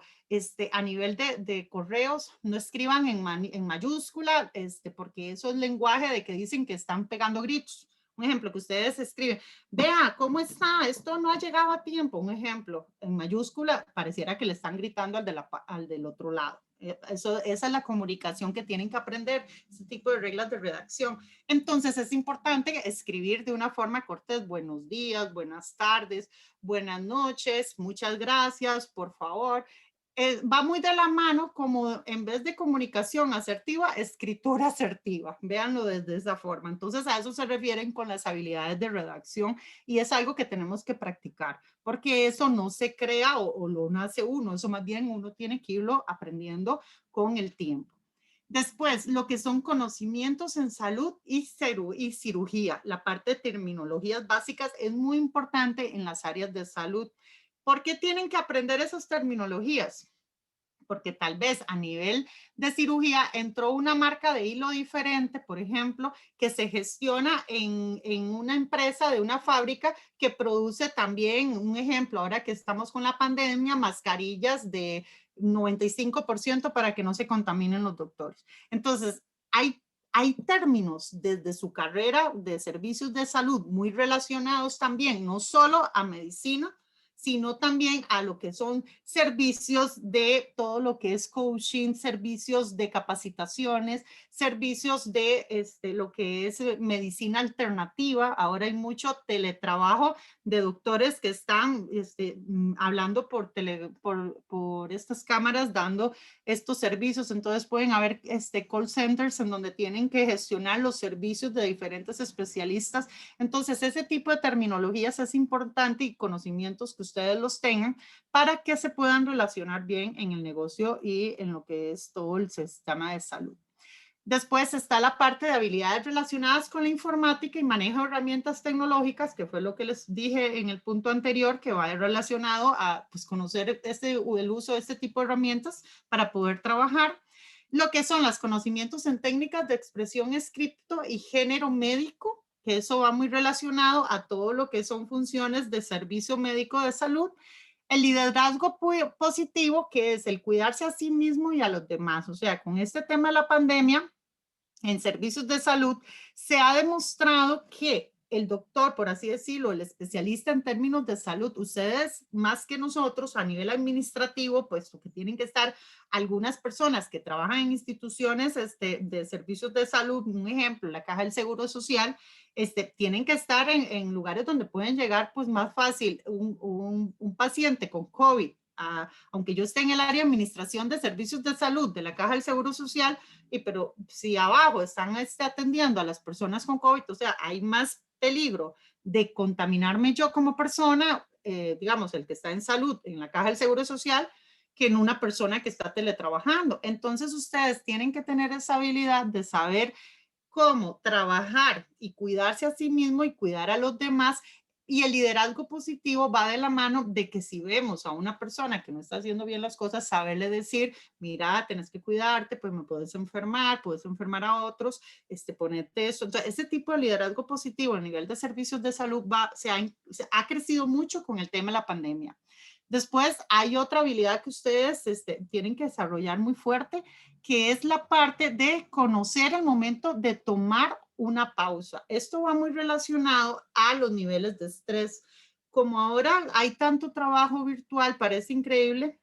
a nivel de correos, no escriban en mayúscula, porque eso es lenguaje de que dicen que están pegando gritos. Un ejemplo que ustedes escriben, vea, ¿cómo está? Esto no ha llegado a tiempo. Un ejemplo, en mayúscula, pareciera que le están gritando al del otro lado. Esa es la comunicación que tienen que aprender, ese tipo de reglas de redacción. Entonces es importante escribir de una forma cortés, buenos días, buenas tardes, buenas noches, muchas gracias, por favor. Va muy de la mano como en vez de comunicación asertiva, escritura asertiva. Véanlo desde esa forma. Entonces a eso se refieren con las habilidades de redacción y es algo que tenemos que practicar porque eso no se crea o lo nace uno, eso más bien uno tiene que irlo aprendiendo con el tiempo. Después, lo que son conocimientos en salud y cirugía. La parte de terminologías básicas es muy importante en las áreas de salud. ¿Por qué tienen que aprender esas terminologías? Porque tal vez a nivel de cirugía entró una marca de hilo diferente, por ejemplo, que se gestiona en una empresa de una fábrica que produce también, un ejemplo, ahora que estamos con la pandemia, mascarillas de 95% para que no se contaminen los doctores. Entonces, hay términos desde su carrera de servicios de salud muy relacionados también, no solo a medicina, sino también a lo que son servicios de todo lo que es coaching, servicios de capacitaciones, servicios de lo que es medicina alternativa. Ahora hay mucho teletrabajo de doctores que están hablando por estas cámaras, dando estos servicios. Entonces pueden haber call centers en donde tienen que gestionar los servicios de diferentes especialistas. Entonces ese tipo de terminologías es importante y conocimientos que ustedes los tengan para que se puedan relacionar bien en el negocio y en lo que es todo el sistema de salud. Después está la parte de habilidades relacionadas con la informática y manejo de herramientas tecnológicas, que fue lo que les dije en el punto anterior, que va relacionado a pues, conocer el uso de este tipo de herramientas para poder trabajar. Lo que son los conocimientos en técnicas de expresión escrito y género médico, que eso va muy relacionado a todo lo que son funciones de servicio médico de salud. El liderazgo positivo, que es el cuidarse a sí mismo y a los demás. O sea, con este tema de la pandemia, en servicios de salud, se ha demostrado que el doctor, por así decirlo, el especialista en términos de salud, ustedes más que nosotros a nivel administrativo, puesto que tienen que estar algunas personas que trabajan en instituciones de servicios de salud, un ejemplo, la Caja del Seguro Social, tienen que estar en lugares donde pueden llegar pues más fácil un paciente con COVID. Aunque yo esté en el área de administración de servicios de salud de la Caja del Seguro Social, pero si abajo están atendiendo a las personas con COVID, o sea, hay más peligro de contaminarme yo como persona, digamos, el que está en salud en la Caja del Seguro Social, que en una persona que está teletrabajando. Entonces ustedes tienen que tener esa habilidad de saber cómo trabajar y cuidarse a sí mismo y cuidar a los demás. Y el liderazgo positivo va de la mano de que si vemos a una persona que no está haciendo bien las cosas, saberle decir, mira, tienes que cuidarte, pues me puedes enfermar a otros, ponerte eso. Entonces, ese tipo de liderazgo positivo a nivel de servicios de salud se ha crecido mucho con el tema de la pandemia. Después hay otra habilidad que ustedes tienen que desarrollar muy fuerte, que es la parte de conocer el momento de tomar una pausa. Esto va muy relacionado a los niveles de estrés. Como ahora hay tanto trabajo virtual, parece increíble,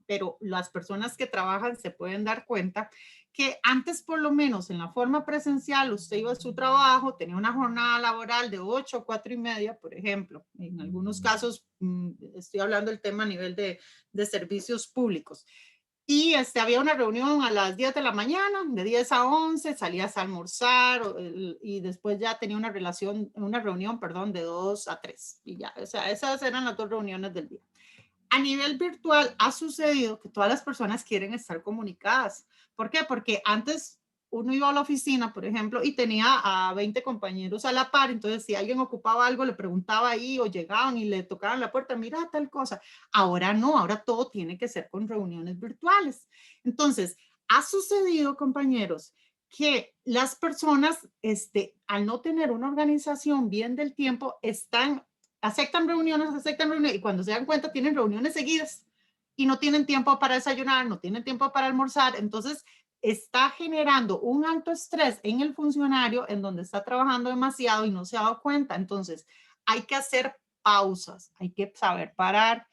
pero las personas que trabajan se pueden dar cuenta que antes, por lo menos en la forma presencial, usted iba a su trabajo, tenía una jornada laboral de 8 a 4 y media, por ejemplo. En algunos casos, estoy hablando del tema a nivel de servicios públicos. Y había una reunión a las 10 de la mañana, de 10 a 11, salías a almorzar y después ya tenía una reunión, de 2 a 3. Y ya, o sea, esas eran las 2 reuniones del día. A nivel virtual ha sucedido que todas las personas quieren estar comunicadas. ¿Por qué? Porque antes uno iba a la oficina, por ejemplo, y tenía a 20 compañeros a la par, entonces si alguien ocupaba algo, le preguntaba ahí o llegaban y le tocaban la puerta, mira tal cosa. Ahora no, ahora todo tiene que ser con reuniones virtuales. Entonces, ha sucedido, compañeros, que las personas, al no tener una organización bien del tiempo, aceptan reuniones y cuando se dan cuenta tienen reuniones seguidas y no tienen tiempo para desayunar, no tienen tiempo para almorzar. Entonces está generando un alto estrés en el funcionario en donde está trabajando demasiado y no se ha dado cuenta. Entonces hay que hacer pausas, hay que saber parar.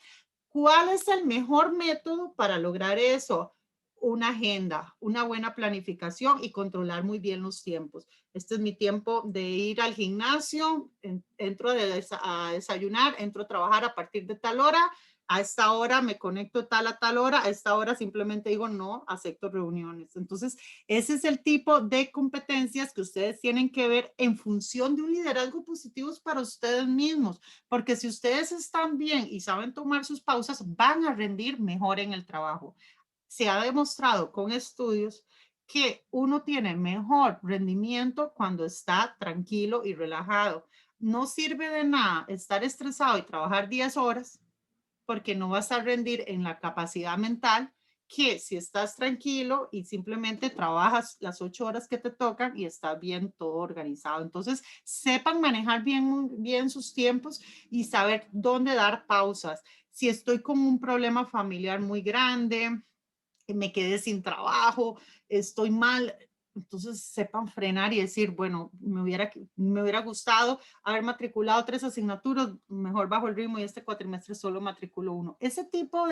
¿Cuál es el mejor método para lograr eso? Una agenda, una buena planificación y controlar muy bien los tiempos. Este es mi tiempo de ir al gimnasio, entro a desayunar, entro a trabajar a partir de tal hora, a esta hora me conecto tal a tal hora, a esta hora simplemente digo no, acepto reuniones. Entonces, ese es el tipo de competencias que ustedes tienen que ver en función de un liderazgo positivo para ustedes mismos, porque si ustedes están bien y saben tomar sus pausas, van a rendir mejor en el trabajo. Se ha demostrado con estudios que uno tiene mejor rendimiento cuando está tranquilo y relajado. No sirve de nada estar estresado y trabajar 10 horas porque no vas a rendir en la capacidad mental que si estás tranquilo y simplemente trabajas las 8 horas que te tocan y está bien todo organizado. Entonces, sepan manejar bien sus tiempos y saber dónde dar pausas. Si estoy con un problema familiar muy grande, me quedé sin trabajo, estoy mal, entonces sepan frenar y decir, bueno, me hubiera gustado haber matriculado 3 asignaturas, mejor bajo el ritmo y este cuatrimestre solo matriculo 1. Ese tipo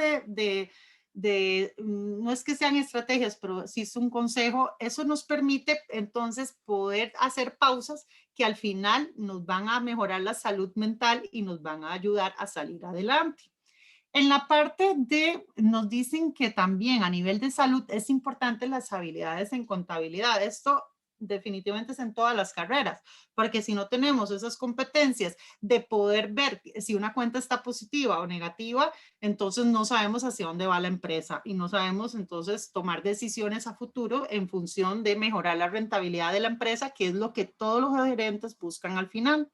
no es que sean estrategias, pero sí es un consejo, eso nos permite entonces poder hacer pausas que al final nos van a mejorar la salud mental y nos van a ayudar a salir adelante. En la parte de, nos dicen que también a nivel de salud es importante las habilidades en contabilidad. Esto definitivamente es en todas las carreras, porque si no tenemos esas competencias de poder ver si una cuenta está positiva o negativa, entonces no sabemos hacia dónde va la empresa y no sabemos entonces tomar decisiones a futuro en función de mejorar la rentabilidad de la empresa, que es lo que todos los gerentes buscan al final.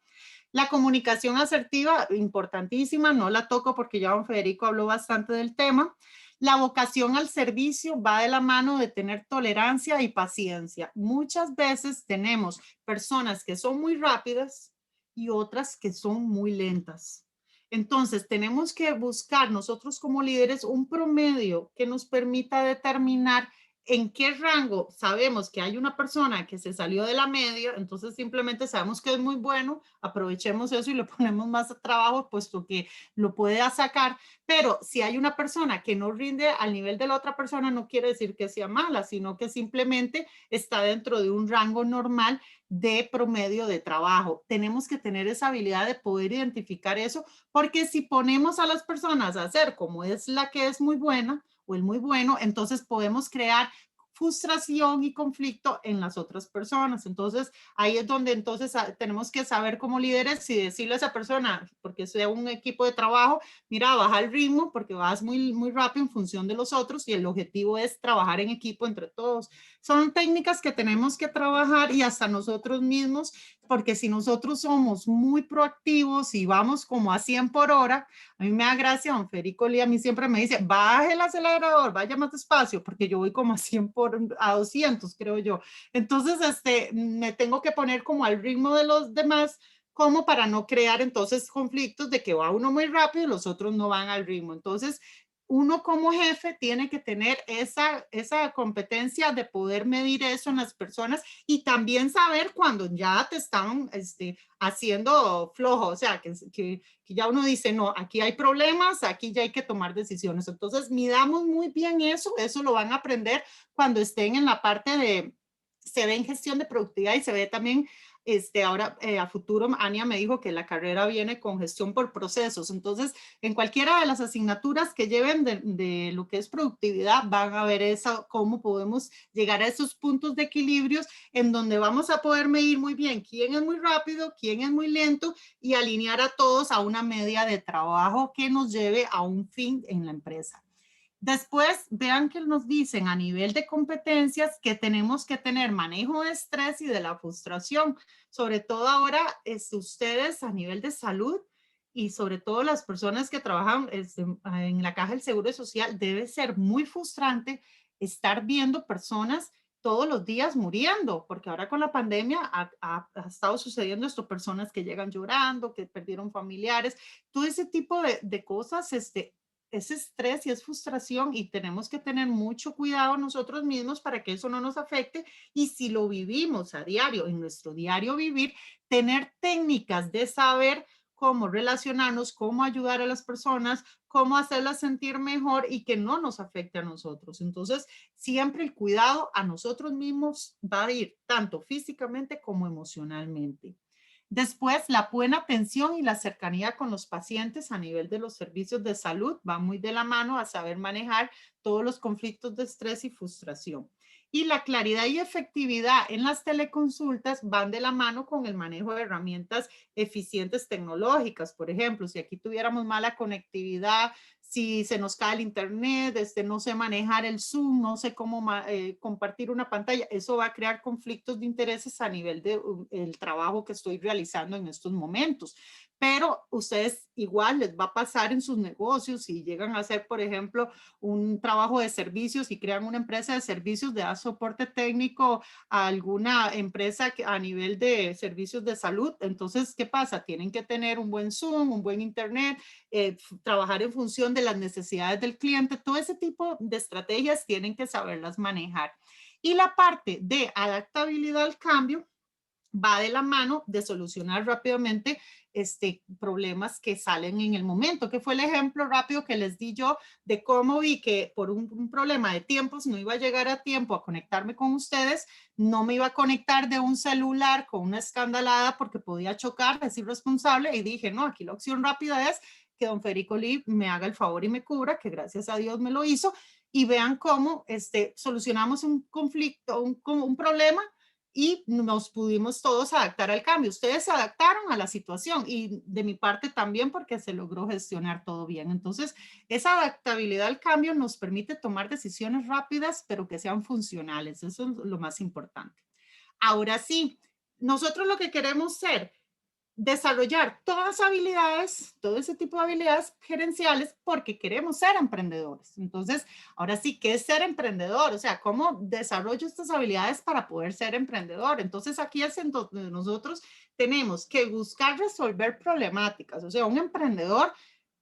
La comunicación asertiva, importantísima, no la toco porque ya don Federico habló bastante del tema. La vocación al servicio va de la mano de tener tolerancia y paciencia. Muchas veces tenemos personas que son muy rápidas y otras que son muy lentas. Entonces, tenemos que buscar nosotros como líderes un promedio que nos permita determinar en qué rango sabemos que hay una persona que se salió de la media, entonces simplemente sabemos que es muy bueno, aprovechemos eso y le ponemos más trabajo, puesto que lo puede sacar. Pero si hay una persona que no rinde al nivel de la otra persona, no quiere decir que sea mala, sino que simplemente está dentro de un rango normal de promedio de trabajo. Tenemos que tener esa habilidad de poder identificar eso, porque si ponemos a las personas a hacer como es la que es muy buena o el muy bueno, entonces podemos crear frustración y conflicto en las otras personas. Entonces, ahí es donde entonces tenemos que saber como líderes si decirle a esa persona, porque sea un equipo de trabajo, mira, baja el ritmo porque vas muy, muy rápido en función de los otros y el objetivo es trabajar en equipo entre todos. Son técnicas que tenemos que trabajar y hasta nosotros mismos, porque si nosotros somos muy proactivos y vamos como a 100 por hora, a mí me da gracia, don Federico Lee a mí siempre me dice, baje el acelerador, vaya más despacio, porque yo voy como a 100 a 200, creo yo. Entonces, me tengo que poner como al ritmo de los demás, como para no crear entonces conflictos de que va uno muy rápido y los otros no van al ritmo. Entonces, uno como jefe tiene que tener esa competencia de poder medir eso en las personas y también saber cuando ya te están haciendo flojo, o sea, que ya uno dice, no, aquí hay problemas, aquí ya hay que tomar decisiones. Entonces, midamos muy bien eso lo van a aprender cuando estén en la parte se ve en gestión de productividad y se ve también ahora a futuro. Ania me dijo que la carrera viene con gestión por procesos. Entonces, en cualquiera de las asignaturas que lleven de lo que es productividad, van a ver cómo podemos llegar a esos puntos de equilibrios en donde vamos a poder medir muy bien quién es muy rápido, quién es muy lento y alinear a todos a una media de trabajo que nos lleve a un fin en la empresa. Después, vean que nos dicen a nivel de competencias que tenemos que tener manejo de estrés y de la frustración, sobre todo ahora ustedes a nivel de salud y sobre todo las personas que trabajan en la Caja del Seguro Social, debe ser muy frustrante estar viendo personas todos los días muriendo, porque ahora con la pandemia ha estado sucediendo esto, personas que llegan llorando, que perdieron familiares, todo ese tipo de cosas, es estrés y es frustración y tenemos que tener mucho cuidado nosotros mismos para que eso no nos afecte y si lo vivimos a diario, en nuestro diario vivir, tener técnicas de saber cómo relacionarnos, cómo ayudar a las personas, cómo hacerlas sentir mejor y que no nos afecte a nosotros. Entonces, siempre el cuidado a nosotros mismos va a ir tanto físicamente como emocionalmente. Después, la buena atención y la cercanía con los pacientes a nivel de los servicios de salud va muy de la mano a saber manejar todos los conflictos de estrés y frustración. Y la claridad y efectividad en las teleconsultas van de la mano con el manejo de herramientas eficientes tecnológicas. Por ejemplo, si aquí tuviéramos mala conectividad, si se nos cae el internet, no sé manejar el Zoom, no sé cómo compartir una pantalla, eso va a crear conflictos de intereses a nivel del trabajo que estoy realizando en estos momentos. Pero ustedes igual les va a pasar en sus negocios si llegan a hacer, por ejemplo, un trabajo de servicios y crean una empresa de servicios de dar soporte técnico a alguna empresa a nivel de servicios de salud. Entonces, ¿qué pasa? Tienen que tener un buen Zoom, un buen internet, trabajar en función de las necesidades del cliente, todo ese tipo de estrategias tienen que saberlas manejar. Y la parte de adaptabilidad al cambio va de la mano de solucionar rápidamente problemas que salen en el momento, que fue el ejemplo rápido que les di yo de cómo vi que por un problema de tiempos no iba a llegar a tiempo a conectarme con ustedes, no me iba a conectar de un celular con una escandalada porque podía chocar, es irresponsable, y dije, no, aquí la opción rápida es que don Federico Lee me haga el favor y me cubra, que gracias a Dios me lo hizo, y vean cómo solucionamos un conflicto, un problema, y nos pudimos todos adaptar al cambio. Ustedes se adaptaron a la situación y de mi parte también porque se logró gestionar todo bien. Entonces, esa adaptabilidad al cambio nos permite tomar decisiones rápidas, pero que sean funcionales. Eso es lo más importante. Ahora sí, nosotros lo que queremos ser, desarrollar todas habilidades, todo ese tipo de habilidades gerenciales porque queremos ser emprendedores. Entonces, ahora sí, ¿qué es ser emprendedor? O sea, ¿cómo desarrollo estas habilidades para poder ser emprendedor? Entonces, aquí es en donde nosotros tenemos que buscar resolver problemáticas. O sea, un emprendedor,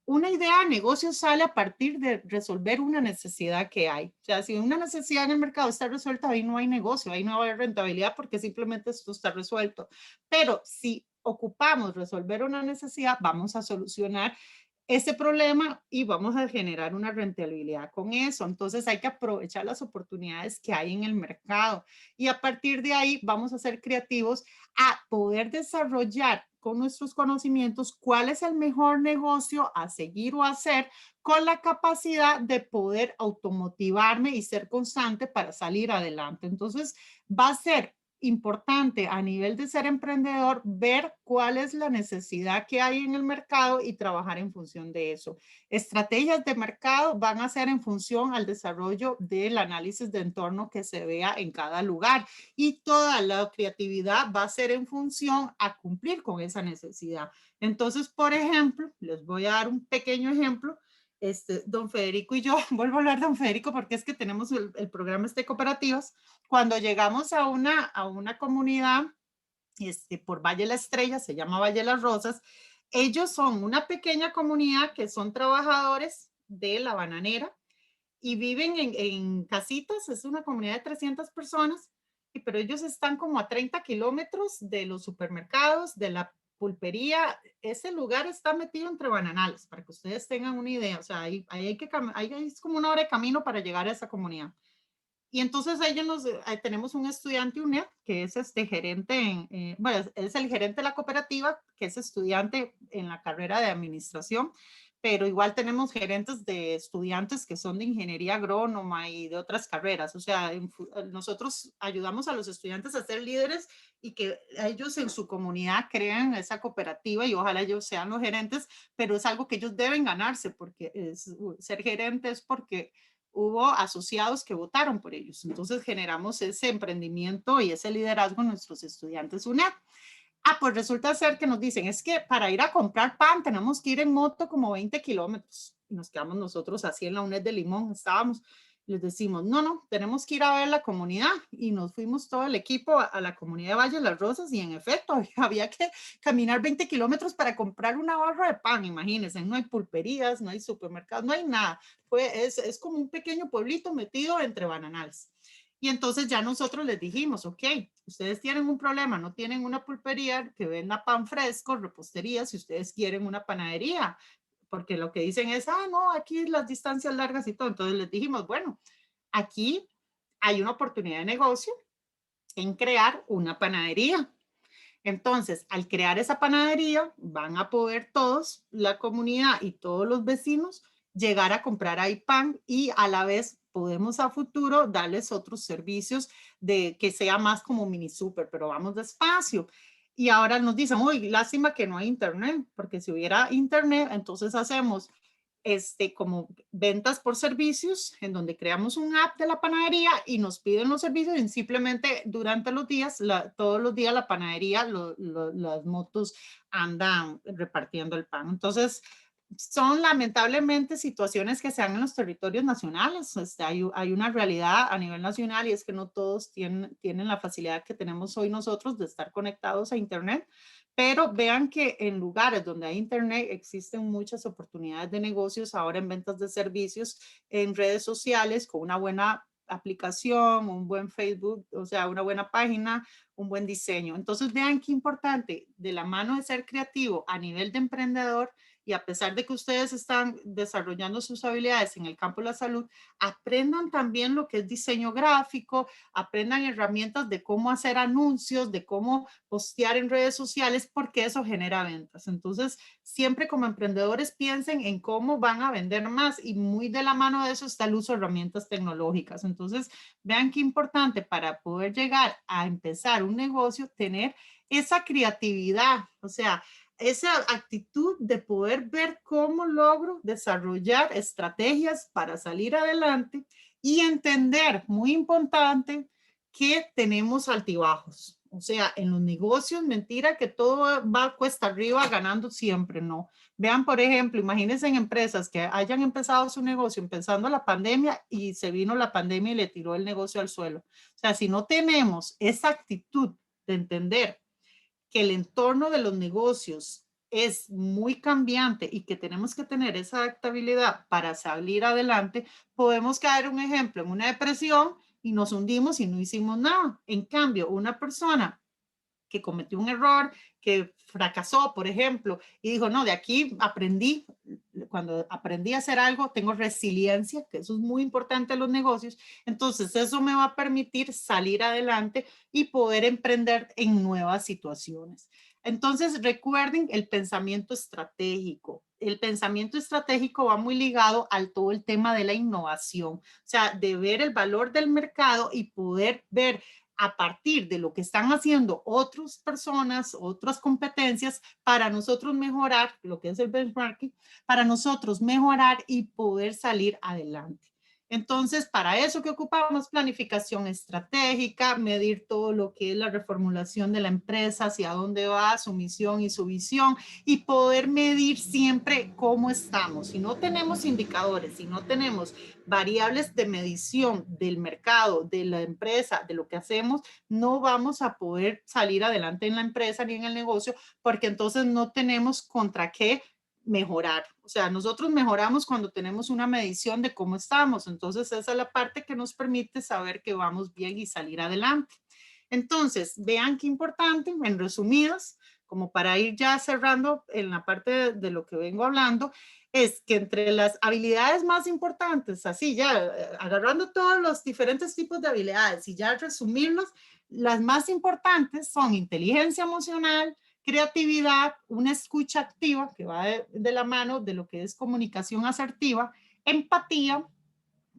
una idea de negocio sale a partir de resolver una necesidad que hay. O sea, si una necesidad en el mercado está resuelta, ahí no hay negocio, ahí no va a haber rentabilidad porque simplemente esto está resuelto. Pero si ocupamos resolver una necesidad, vamos a solucionar ese problema y vamos a generar una rentabilidad con eso. Entonces hay que aprovechar las oportunidades que hay en el mercado y a partir de ahí vamos a ser creativos a poder desarrollar con nuestros conocimientos cuál es el mejor negocio a seguir o a hacer con la capacidad de poder automotivarme y ser constante para salir adelante. Entonces va a ser importante a nivel de ser emprendedor ver cuál es la necesidad que hay en el mercado y trabajar en función de eso. Estrategias de mercado van a ser en función al desarrollo del análisis de entorno que se vea en cada lugar y toda la creatividad va a ser en función a cumplir con esa necesidad. Entonces, por ejemplo, les voy a dar un pequeño ejemplo. Don Federico y yo, vuelvo a hablar de don Federico porque es que tenemos el programa de cooperativas. Cuando llegamos a una comunidad por Valle La Estrella, se llama Valle Las Rosas, ellos son una pequeña comunidad que son trabajadores de la bananera y viven en casitas, es una comunidad de 300 personas, pero ellos están como a 30 kilómetros de los supermercados, de la pulpería. Ese lugar está metido entre bananales, para que ustedes tengan una idea. O sea, ahí es como una hora de camino para llegar a esa comunidad. Y entonces tenemos un estudiante UNED que es gerente, bueno, es el gerente de la cooperativa, que es estudiante en la carrera de administración, pero igual tenemos gerentes de estudiantes que son de ingeniería agrónoma y de otras carreras. O sea, nosotros ayudamos a los estudiantes a ser líderes y que ellos en su comunidad crean esa cooperativa y ojalá ellos sean los gerentes, pero es algo que ellos deben ganarse porque ser gerente es porque hubo asociados que votaron por ellos. Entonces generamos ese emprendimiento y ese liderazgo en nuestros estudiantes UNED. Pues resulta ser que nos dicen, es que para ir a comprar pan tenemos que ir en moto como 20 kilómetros. Y nos quedamos nosotros así en la UNED de Limón, estábamos. Les decimos, no, tenemos que ir a ver la comunidad. Y nos fuimos todo el equipo a la comunidad de Valle de Las Rosas y en efecto había que caminar 20 kilómetros para comprar una barra de pan, imagínense. No hay pulperías, no hay supermercados, no hay nada. Es como un pequeño pueblito metido entre bananales. Y entonces ya nosotros les dijimos, ok, ustedes tienen un problema, no tienen una pulpería que venda pan fresco, repostería, si ustedes quieren una panadería, porque lo que dicen es, no, aquí las distancias largas y todo. Entonces les dijimos, bueno, aquí hay una oportunidad de negocio en crear una panadería. Entonces, al crear esa panadería, van a poder todos, la comunidad y todos los vecinos, llegar a comprar ahí pan y a la vez podemos a futuro darles otros servicios de que sea más como mini super, pero vamos despacio. Y ahora nos dicen, uy, lástima que no hay internet, porque si hubiera internet, entonces hacemos como ventas por servicios, en donde creamos un app de la panadería y nos piden los servicios y simplemente durante los días, todos los días la panadería, las motos andan repartiendo el pan. Entonces, son lamentablemente situaciones que se dan en los territorios nacionales. Hay una realidad a nivel nacional y es que no todos tienen la facilidad que tenemos hoy nosotros de estar conectados a internet, pero vean que en lugares donde hay internet existen muchas oportunidades de negocios ahora en ventas de servicios, en redes sociales, con una buena aplicación, un buen Facebook, o sea, una buena página, un buen diseño. Entonces vean qué importante, de la mano de ser creativo a nivel de emprendedor, y a pesar de que ustedes están desarrollando sus habilidades en el campo de la salud, aprendan también lo que es diseño gráfico, aprendan herramientas de cómo hacer anuncios, de cómo postear en redes sociales, porque eso genera ventas. Entonces, siempre como emprendedores piensen en cómo van a vender más, y muy de la mano de eso está el uso de herramientas tecnológicas. Entonces, vean qué importante para poder llegar a empezar un negocio, tener esa creatividad, o sea, esa actitud de poder ver cómo logro desarrollar estrategias para salir adelante y entender, muy importante, que tenemos altibajos. O sea, en los negocios, mentira que todo va cuesta arriba ganando siempre, no. Vean, por ejemplo, imagínense en empresas que hayan empezado su negocio empezando la pandemia y se vino la pandemia y le tiró el negocio al suelo. O sea, si no tenemos esa actitud de entender que el entorno de los negocios es muy cambiante y que tenemos que tener esa adaptabilidad para salir adelante, podemos caer, un ejemplo, en una depresión y nos hundimos y no hicimos nada. En cambio, una persona que cometió un error, que fracasó, por ejemplo, y dijo, no, de aquí aprendí, cuando aprendí a hacer algo, tengo resiliencia, que eso es muy importante en los negocios, entonces eso me va a permitir salir adelante y poder emprender en nuevas situaciones. Entonces, recuerden el pensamiento estratégico. El pensamiento estratégico va muy ligado al todo el tema de la innovación, o sea, de ver el valor del mercado y poder ver a partir de lo que están haciendo otras personas, otras competencias, para nosotros mejorar lo que es el benchmarking, para nosotros mejorar y poder salir adelante. Entonces, para eso que ocupamos planificación estratégica, medir todo lo que es la reformulación de la empresa, hacia dónde va, su misión y su visión, y poder medir siempre cómo estamos. Si no tenemos indicadores, si no tenemos variables de medición del mercado, de la empresa, de lo que hacemos, no vamos a poder salir adelante en la empresa ni en el negocio, porque entonces no tenemos contra qué mejorar. O sea, nosotros mejoramos cuando tenemos una medición de cómo estamos. Entonces, esa es la parte que nos permite saber que vamos bien y salir adelante. Entonces, vean qué importante, en resumidas, como para ir ya cerrando en la parte de lo que vengo hablando, es que entre las habilidades más importantes, así ya agarrando todos los diferentes tipos de habilidades y ya resumirlos, las más importantes son inteligencia emocional, creatividad, una escucha activa que va de la mano de lo que es comunicación asertiva, empatía,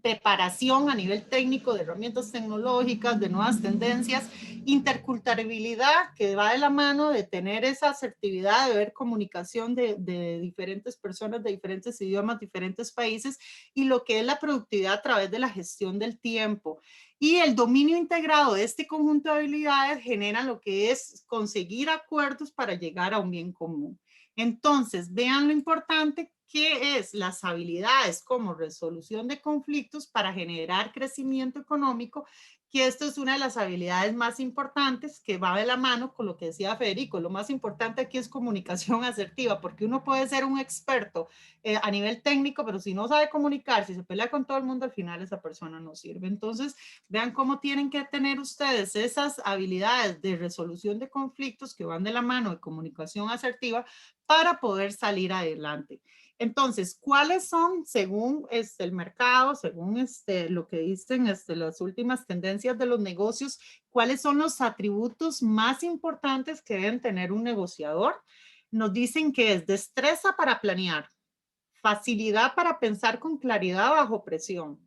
preparación a nivel técnico de herramientas tecnológicas, de nuevas tendencias, interculturalidad, que va de la mano de tener esa asertividad, de ver comunicación de diferentes personas, de diferentes idiomas, diferentes países, y lo que es la productividad a través de la gestión del tiempo. Y el dominio integrado de este conjunto de habilidades genera lo que es conseguir acuerdos para llegar a un bien común. Entonces, vean lo importante que es las habilidades como resolución de conflictos para generar crecimiento económico, que esto es una de las habilidades más importantes que va de la mano con lo que decía Federico. Lo más importante aquí es comunicación asertiva, porque uno puede ser un experto a nivel técnico, pero si no sabe comunicar, si se pelea con todo el mundo, al final esa persona no sirve. Entonces, vean cómo tienen que tener ustedes esas habilidades de resolución de conflictos que van de la mano de comunicación asertiva para poder salir adelante. Entonces, ¿cuáles son, según el mercado, según lo que dicen las últimas tendencias de los negocios, cuáles son los atributos más importantes que deben tener un negociador? Nos dicen que es destreza para planear, facilidad para pensar con claridad bajo presión,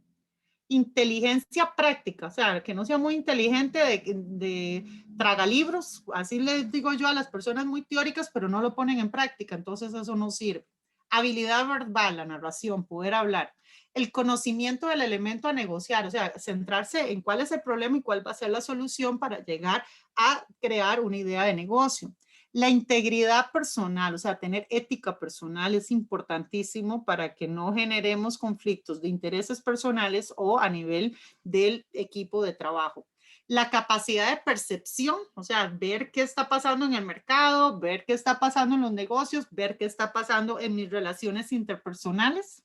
inteligencia práctica, o sea, que no sea muy inteligente de tragalibros, así les digo yo a las personas muy teóricas, pero no lo ponen en práctica, entonces eso no sirve. Habilidad verbal, la narración, poder hablar. El conocimiento del elemento a negociar, o sea, centrarse en cuál es el problema y cuál va a ser la solución para llegar a crear una idea de negocio. La integridad personal, o sea, tener ética personal es importantísimo para que no generemos conflictos de intereses personales o a nivel del equipo de trabajo. La capacidad de percepción, o sea, ver qué está pasando en el mercado, ver qué está pasando en los negocios, ver qué está pasando en mis relaciones interpersonales.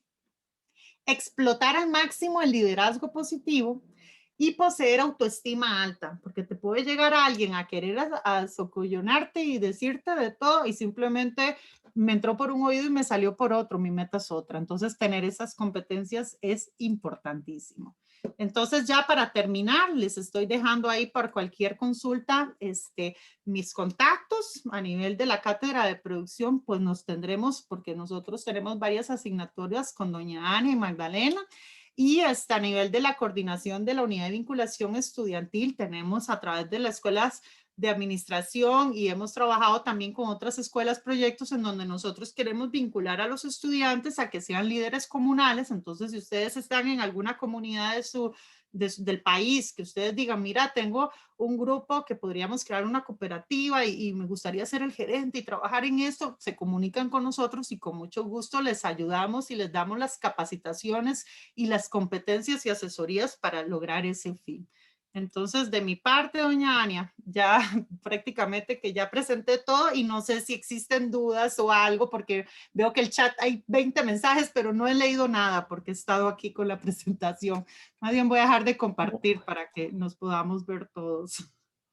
explotar al máximo el liderazgo positivo y poseer autoestima alta, porque te puede llegar a alguien a querer a socollonarte y decirte de todo y simplemente me entró por un oído y me salió por otro, mi meta es otra. Entonces, tener esas competencias es importantísimo. Entonces, ya para terminar, les estoy dejando ahí por cualquier consulta mis contactos a nivel de la cátedra de producción, pues nos tendremos, porque nosotros tenemos varias asignaturas con doña Ana y Magdalena, y hasta a nivel de la coordinación de la unidad de vinculación estudiantil, tenemos a través de las escuelas de administración y hemos trabajado también con otras escuelas, proyectos en donde nosotros queremos vincular a los estudiantes a que sean líderes comunales. Entonces, si ustedes están en alguna comunidad del país, que ustedes digan, mira, tengo un grupo que podríamos crear una cooperativa y me gustaría ser el gerente y trabajar en esto, se comunican con nosotros y con mucho gusto les ayudamos y les damos las capacitaciones y las competencias y asesorías para lograr ese fin. Entonces, de mi parte, doña Ania, ya prácticamente que ya presenté todo y no sé si existen dudas o algo, porque veo que el chat hay 20 mensajes, pero no he leído nada porque he estado aquí con la presentación. Más bien voy a dejar de compartir para que nos podamos ver todos.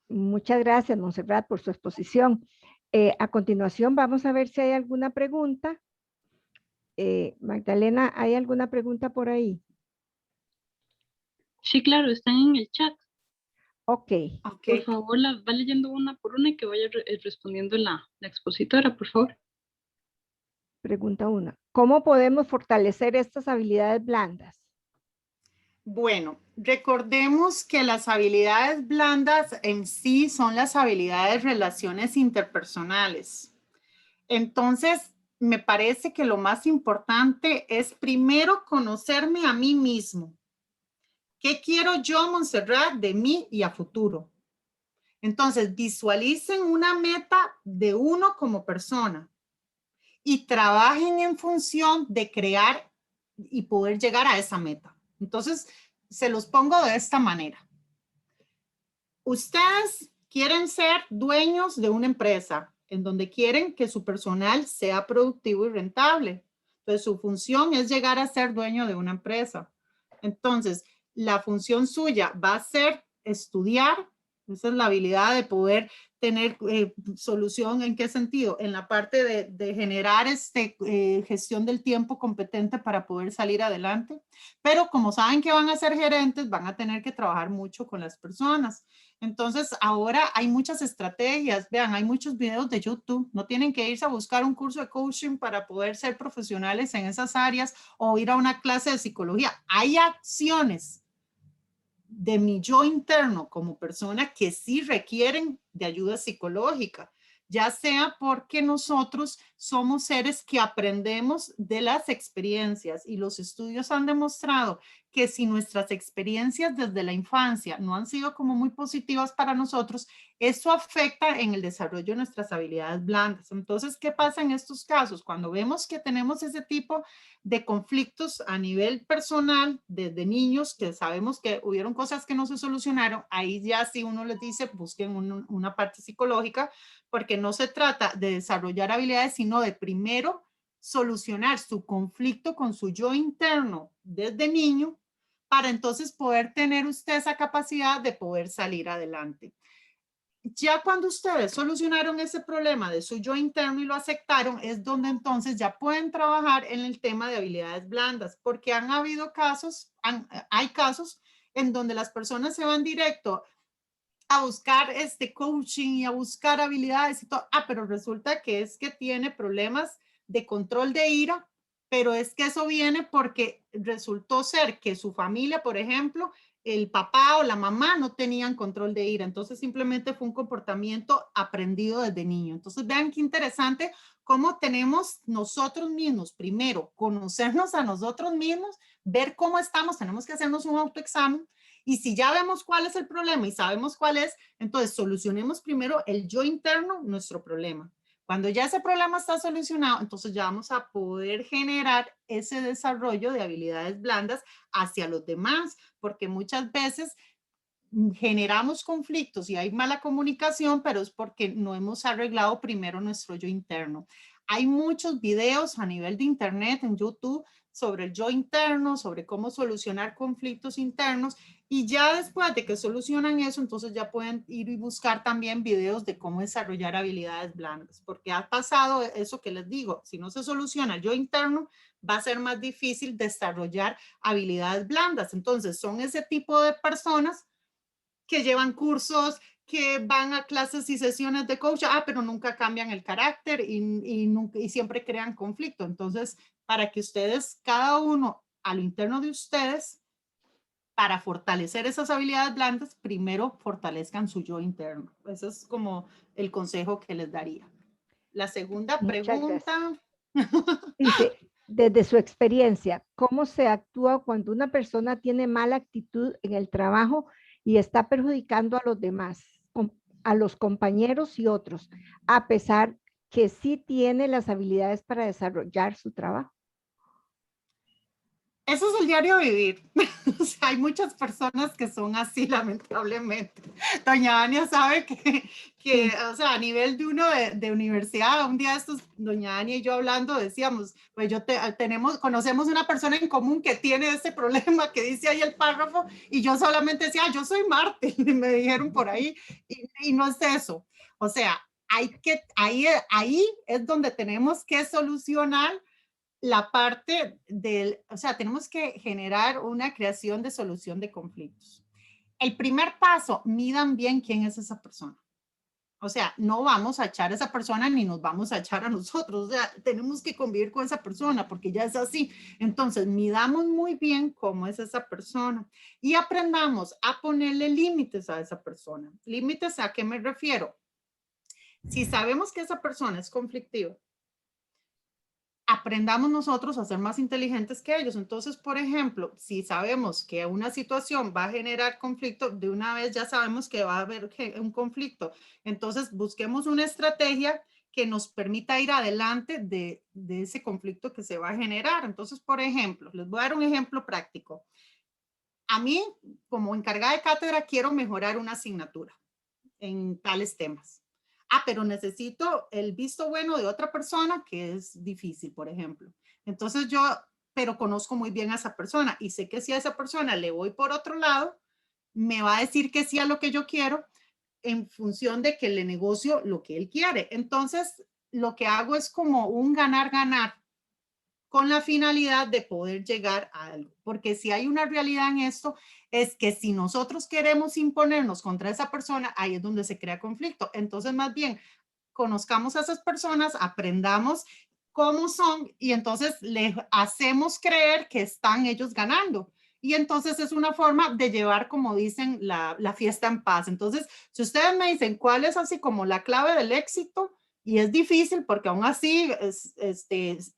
Muchas gracias, Montserrat, por su exposición. A continuación, vamos a ver si hay alguna pregunta. Magdalena, ¿hay alguna pregunta por ahí? Sí, claro, están en el chat. Ok. Por favor, va leyendo una por una y que vaya respondiendo la expositora, por favor. Pregunta 1. ¿Cómo podemos fortalecer estas habilidades blandas? Bueno, recordemos que las habilidades blandas en sí son las habilidades de relaciones interpersonales. Entonces, me parece que lo más importante es primero conocerme a mí mismo. ¿Qué quiero yo, Montserrat, de mí y a futuro? Entonces, visualicen una meta de uno como persona y trabajen en función de crear y poder llegar a esa meta. Entonces, se los pongo de esta manera. Ustedes quieren ser dueños de una empresa en donde quieren que su personal sea productivo y rentable. Entonces, su función es llegar a ser dueño de una empresa. Entonces, la función suya va a ser estudiar. Esa es la habilidad de poder tener solución. ¿En qué sentido? En la parte de generar gestión del tiempo competente para poder salir adelante. Pero como saben que van a ser gerentes, van a tener que trabajar mucho con las personas. Entonces, ahora hay muchas estrategias. Vean, hay muchos videos de YouTube. No tienen que irse a buscar un curso de coaching para poder ser profesionales en esas áreas o ir a una clase de psicología. Hay acciones de mi yo interno como persona que sí requieren de ayuda psicológica, ya sea porque nosotros somos seres que aprendemos de las experiencias y los estudios han demostrado que si nuestras experiencias desde la infancia no han sido como muy positivas para nosotros, eso afecta en el desarrollo de nuestras habilidades blandas. Entonces, ¿qué pasa en estos casos? Cuando vemos que tenemos ese tipo de conflictos a nivel personal desde niños, que sabemos que hubieron cosas que no se solucionaron, ahí ya sí uno les dice, busquen una parte psicológica, porque no se trata de desarrollar habilidades, sino de primero solucionar su conflicto con su yo interno desde niño, para entonces poder tener usted esa capacidad de poder salir adelante. Ya cuando ustedes solucionaron ese problema de su yo interno y lo aceptaron, es donde entonces ya pueden trabajar en el tema de habilidades blandas, porque han habido casos, hay casos en donde las personas se van directo a buscar coaching y a buscar habilidades y todo. Pero resulta que es que tiene problemas de control de ira, pero es que eso viene porque resultó ser que su familia, por ejemplo, el papá o la mamá no tenían control de ira. Entonces simplemente fue un comportamiento aprendido desde niño. Entonces vean qué interesante cómo tenemos nosotros mismos, primero, conocernos a nosotros mismos, ver cómo estamos, tenemos que hacernos un autoexamen. Y si ya vemos cuál es el problema y sabemos cuál es, entonces solucionemos primero el yo interno, nuestro problema. Cuando ya ese problema está solucionado, entonces ya vamos a poder generar ese desarrollo de habilidades blandas hacia los demás, porque muchas veces generamos conflictos y hay mala comunicación, pero es porque no hemos arreglado primero nuestro yo interno. Hay muchos videos a nivel de internet, en YouTube, sobre el yo interno, sobre cómo solucionar conflictos internos, y ya después de que solucionan eso, entonces ya pueden ir y buscar también videos de cómo desarrollar habilidades blandas, porque ha pasado eso que les digo, si no se soluciona el yo interno, va a ser más difícil desarrollar habilidades blandas. Entonces son ese tipo de personas que llevan cursos, que van a clases y sesiones de coach, pero nunca cambian el carácter y siempre crean conflicto. Entonces, para que ustedes, cada uno a lo interno de ustedes, para fortalecer esas habilidades blandas, primero fortalezcan su yo interno. Ese es como el consejo que les daría. La segunda Muchas gracias. pregunta. Dice, desde su experiencia, ¿cómo se actúa cuando una persona tiene mala actitud en el trabajo y está perjudicando a los demás, a los compañeros y otros, a pesar que sí tiene las habilidades para desarrollar su trabajo? Eso es el diario vivir. O sea, hay muchas personas que son así, lamentablemente. Doña Ania sabe que Sí. o sea, a nivel de uno de universidad, un día estos, doña Ania y yo hablando, decíamos, pues conocemos una persona en común que tiene ese problema que dice ahí el párrafo, y yo solamente decía, yo soy Marte, y me dijeron por ahí, y no es eso. O sea, ahí es donde tenemos que solucionar la parte o sea, tenemos que generar una creación de solución de conflictos. El primer paso, midan bien quién es esa persona. O sea, no vamos a echar a esa persona ni nos vamos a echar a nosotros. O sea, tenemos que convivir con esa persona porque ya es así. Entonces, midamos muy bien cómo es esa persona y aprendamos a ponerle límites a esa persona. ¿Límites a qué me refiero? Si sabemos que esa persona es conflictiva, aprendamos nosotros a ser más inteligentes que ellos. Entonces, por ejemplo, si sabemos que una situación va a generar conflicto, de una vez ya sabemos que va a haber un conflicto. Entonces, busquemos una estrategia que nos permita ir adelante de ese conflicto que se va a generar. Entonces, por ejemplo, les voy a dar un ejemplo práctico. A mí, como encargada de cátedra, quiero mejorar una asignatura en tales temas. Pero necesito el visto bueno de otra persona que es difícil, por ejemplo. Entonces pero conozco muy bien a esa persona y sé que si a esa persona le voy por otro lado, me va a decir que sí a lo que yo quiero en función de que le negocio lo que él quiere. Entonces, lo que hago es como un ganar-ganar con la finalidad de poder llegar a algo. Porque si hay una realidad en esto, es que si nosotros queremos imponernos contra esa persona, ahí es donde se crea conflicto. Entonces, más bien, conozcamos a esas personas, aprendamos cómo son y entonces les hacemos creer que están ellos ganando. Y entonces es una forma de llevar, como dicen, la fiesta en paz. Entonces, si ustedes me dicen cuál es así como la clave del éxito, y es difícil porque aún así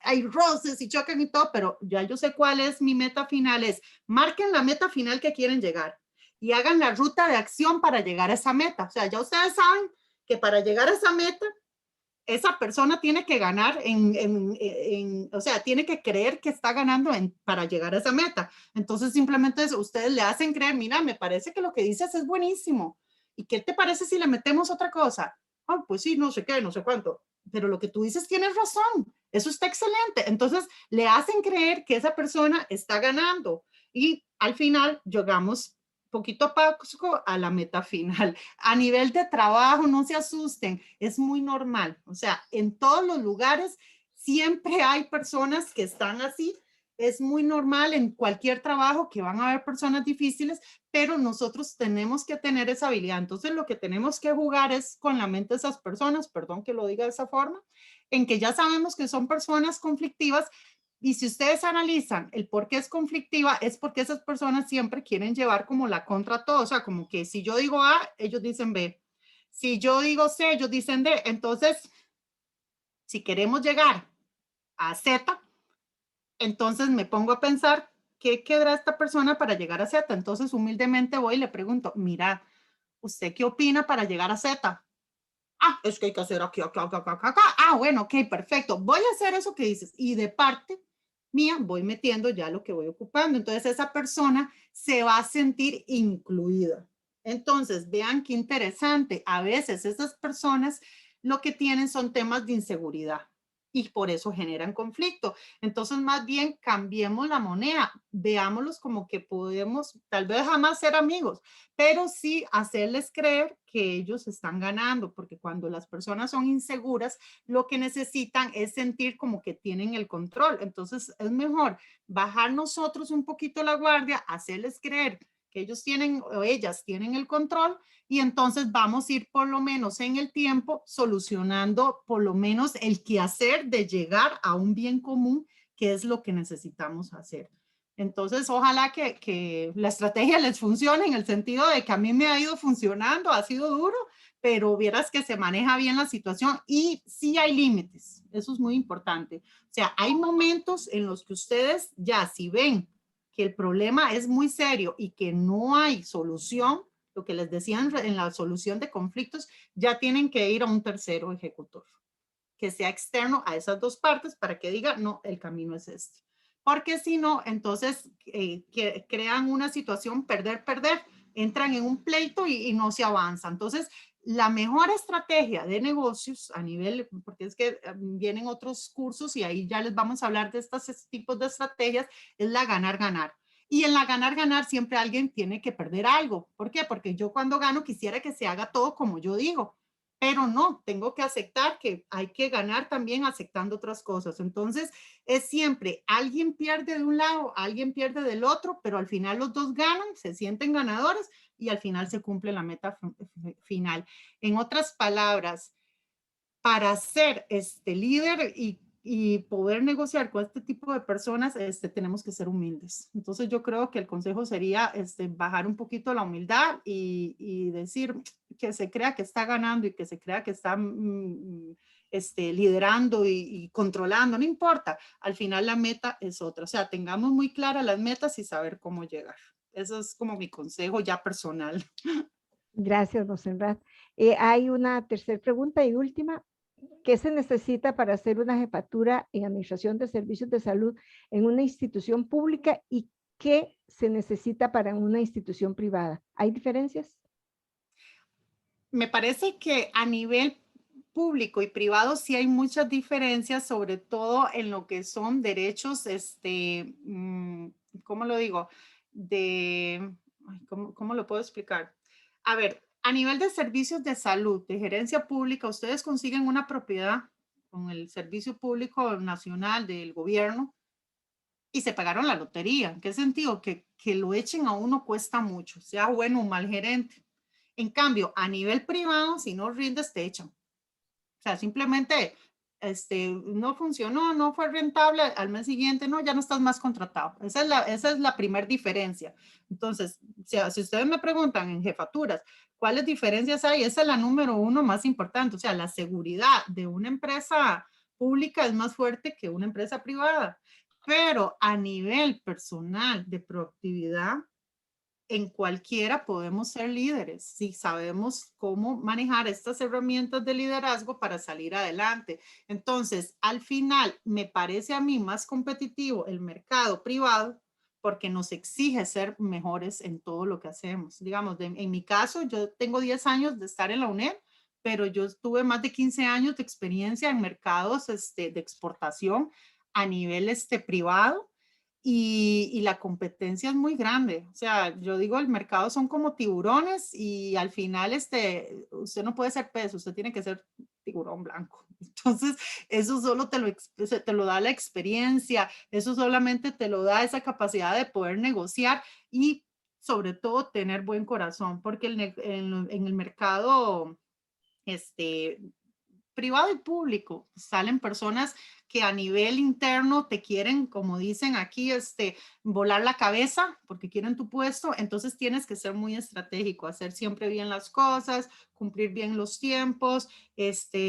hay roces y chocan y todo, pero ya yo sé cuál es mi meta final. Marquen la meta final que quieren llegar y hagan la ruta de acción para llegar a esa meta. O sea, ya ustedes saben que para llegar a esa meta, esa persona tiene que ganar o sea, tiene que creer que está ganando para llegar a esa meta. Entonces, simplemente ustedes le hacen creer, mira, me parece que lo que dices es buenísimo. ¿Y qué te parece si le metemos otra cosa? Pues sí, no sé qué, no sé cuánto. Pero lo que tú dices tienes razón. Eso está excelente. Entonces, le hacen creer que esa persona está ganando. Y al final, llegamos poquito a poco a la meta final. A nivel de trabajo, no se asusten, es muy normal. O sea, en todos los lugares siempre hay personas que están así. Es muy normal en cualquier trabajo que van a haber personas difíciles, pero nosotros tenemos que tener esa habilidad. Entonces, lo que tenemos que jugar es con la mente de esas personas, perdón que lo diga de esa forma, en que ya sabemos que son personas conflictivas. Y si ustedes analizan el por qué es conflictiva, es porque esas personas siempre quieren llevar como la contra a todo. O sea, como que si yo digo A, ellos dicen B. Si yo digo C, ellos dicen D. Entonces, si queremos llegar a Z, entonces me pongo a pensar, ¿qué quedará esta persona para llegar a Z? Entonces, humildemente voy y le pregunto, mira, ¿usted qué opina para llegar a Z? Es que hay que hacer aquí, acá, acá, acá, acá. Bueno, ok, perfecto. Voy a hacer eso que dices. Y de parte mía voy metiendo ya lo que voy ocupando. Entonces esa persona se va a sentir incluida. Entonces, vean qué interesante. A veces esas personas lo que tienen son temas de inseguridad. y por eso generan conflicto. Entonces, más bien cambiemos la moneda, veámoslos como que podemos tal vez jamás ser amigos, pero sí hacerles creer que ellos están ganando, porque cuando las personas son inseguras, lo que necesitan es sentir como que tienen el control. Entonces, es mejor bajar nosotros un poquito la guardia, hacerles creer que ellos tienen o ellas tienen el control, y entonces vamos a ir por lo menos en el tiempo solucionando por lo menos el quehacer de llegar a un bien común, que es lo que necesitamos hacer. Entonces, ojalá que la estrategia les funcione en el sentido de que a mí me ha ido funcionando, ha sido duro, pero vieras que se maneja bien la situación y sí hay límites. Eso es muy importante. O sea, hay momentos en los que ustedes ya si ven que el problema es muy serio y que no hay solución, lo que les decía en la solución de conflictos, ya tienen que ir a un tercero ejecutor, que sea externo a esas dos partes para que diga, no, el camino es este. Porque si no, entonces que crean una situación perder, entran en un pleito y no se avanza. Entonces, la mejor estrategia de negocios a nivel, porque es que vienen otros cursos y ahí ya les vamos a hablar de estos tipos de estrategias, es la ganar-ganar. Y en la ganar-ganar siempre alguien tiene que perder algo. ¿Por qué? Porque yo cuando gano quisiera que se haga todo como yo digo, pero no, tengo que aceptar que hay que ganar también aceptando otras cosas. Entonces, es siempre alguien pierde de un lado, alguien pierde del otro, pero al final los dos ganan, se sienten ganadores y al final se cumple la meta final. En otras palabras, para ser líder y poder negociar con este tipo de personas, tenemos que ser humildes. Entonces yo creo que el consejo sería bajar un poquito la humildad y decir que se crea que está ganando y que se crea que está liderando y controlando, no importa. Al final la meta es otra. O sea, tengamos muy claras las metas y saber cómo llegar. Eso es como mi consejo ya personal. Gracias, Rosenrath. Hay una tercera pregunta y última. ¿Qué se necesita para hacer una jefatura en Administración de Servicios de Salud en una institución pública y qué se necesita para una institución privada? ¿Hay diferencias? Me parece que a nivel público y privado sí hay muchas diferencias, sobre todo en lo que son derechos, ¿cómo lo digo? ¿Cómo lo puedo explicar? A ver, a nivel de servicios de salud, de gerencia pública, ustedes consiguen una propiedad con el Servicio Público Nacional del gobierno y se pagaron la lotería. ¿En qué sentido? Que lo echen a uno cuesta mucho, sea bueno o mal gerente. En cambio, a nivel privado, si no rindes, te echan. O sea, simplemente no funcionó, no fue rentable, al mes siguiente, no, ya no estás más contratado. Esa es la primera diferencia. Entonces, si ustedes me preguntan en jefaturas, ¿cuáles diferencias hay? Esa es la número uno más importante. O sea, la seguridad de una empresa pública es más fuerte que una empresa privada. Pero a nivel personal de proactividad, en cualquiera podemos ser líderes si sabemos cómo manejar estas herramientas de liderazgo para salir adelante. Entonces, al final, me parece a mí más competitivo el mercado privado porque nos exige ser mejores en todo lo que hacemos. Digamos, en mi caso, yo tengo 10 años de estar en la UNED, pero yo tuve más de 15 años de experiencia en mercados de exportación a nivel privado. Y la competencia es muy grande. O sea, yo digo, el mercado son como tiburones y al final usted no puede ser pez, usted tiene que ser tiburón blanco. Entonces, eso solo te lo da la experiencia, eso solamente te lo da esa capacidad de poder negociar y sobre todo tener buen corazón, porque en el mercado privado y público salen personas que a nivel interno te quieren, como dicen aquí, volar la cabeza porque quieren tu puesto. Entonces tienes que ser muy estratégico, hacer siempre bien las cosas, cumplir bien los tiempos,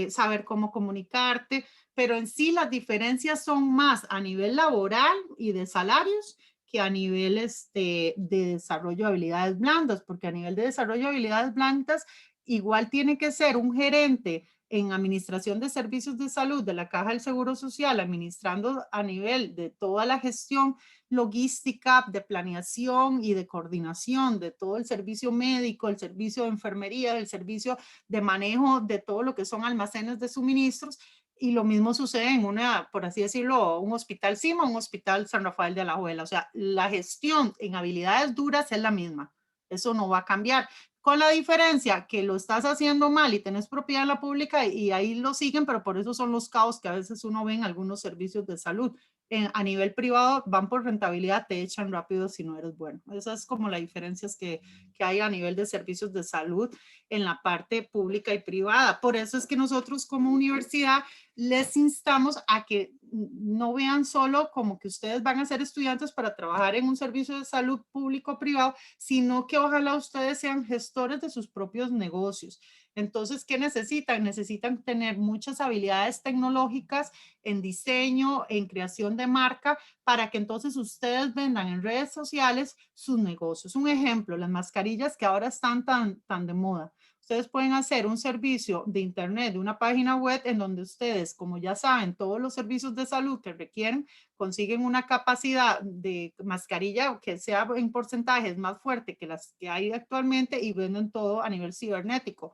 saber cómo comunicarte, pero en sí las diferencias son más a nivel laboral y de salarios que a nivel de desarrollo de habilidades blandas, porque a nivel de desarrollo de habilidades blandas igual tiene que ser un gerente en administración de servicios de salud de la Caja del Seguro Social, administrando a nivel de toda la gestión logística, de planeación y de coordinación de todo el servicio médico, el servicio de enfermería, el servicio de manejo de todo lo que son almacenes de suministros, Y lo mismo sucede en una, por así decirlo, un hospital CIMA, un hospital San Rafael de Alajuela. O sea, la gestión en habilidades duras es la misma. Eso no va a cambiar. Con la diferencia que lo estás haciendo mal y tenés propiedad en la pública y ahí lo siguen, pero por eso son los caos que a veces uno ve en algunos servicios de salud. A nivel privado van por rentabilidad, te echan rápido si no eres bueno. Esa es como la diferencia que hay a nivel de servicios de salud en la parte pública y privada. Por eso es que nosotros como universidad les instamos a que no vean solo como que ustedes van a ser estudiantes para trabajar en un servicio de salud público o privado, sino que ojalá ustedes sean gestores de sus propios negocios. Entonces, ¿qué necesitan? Necesitan tener muchas habilidades tecnológicas en diseño, en creación de marca, para que entonces ustedes vendan en redes sociales sus negocios. Un ejemplo, las mascarillas que ahora están tan de moda. Ustedes pueden hacer un servicio de internet, de una página web en donde ustedes, como ya saben, todos los servicios de salud que requieren, consiguen una capacidad de mascarilla que sea en porcentajes más fuerte que las que hay actualmente y venden todo a nivel cibernético.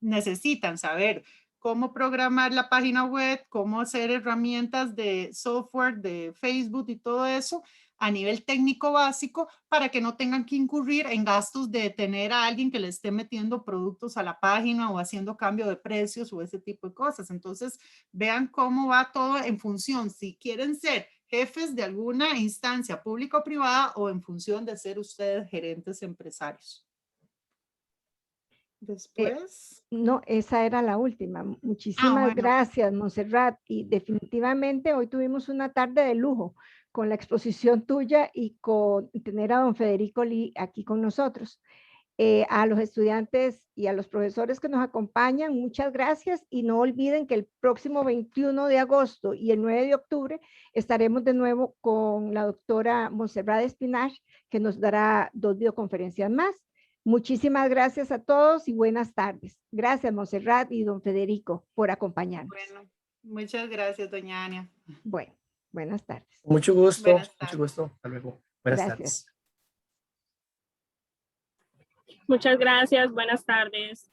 Necesitan saber cómo programar la página web, cómo hacer herramientas de software, de Facebook y todo eso a nivel técnico básico para que no tengan que incurrir en gastos de tener a alguien que le esté metiendo productos a la página o haciendo cambio de precios o ese tipo de cosas. Entonces, vean cómo va todo en función, si quieren ser jefes de alguna instancia pública o privada o en función de ser ustedes gerentes empresarios. Después. No, esa era la última. Muchísimas Bueno. gracias, Montserrat. Y definitivamente hoy tuvimos una tarde de lujo con la exposición tuya y con tener a don Federico Lee aquí con nosotros. A los estudiantes y a los profesores que nos acompañan, muchas gracias y no olviden que el próximo 21 de agosto y el 9 de octubre estaremos de nuevo con la doctora Montserrat Espinach, que nos dará 2 videoconferencias más. Muchísimas gracias a todos y buenas tardes. Gracias, Montserrat y don Federico, por acompañarnos. Bueno, muchas gracias, doña Ania. Bueno, buenas tardes. Mucho gusto, Buenas tardes. mucho gusto. Hasta luego. Buenas Gracias. tardes. Muchas gracias. Buenas tardes.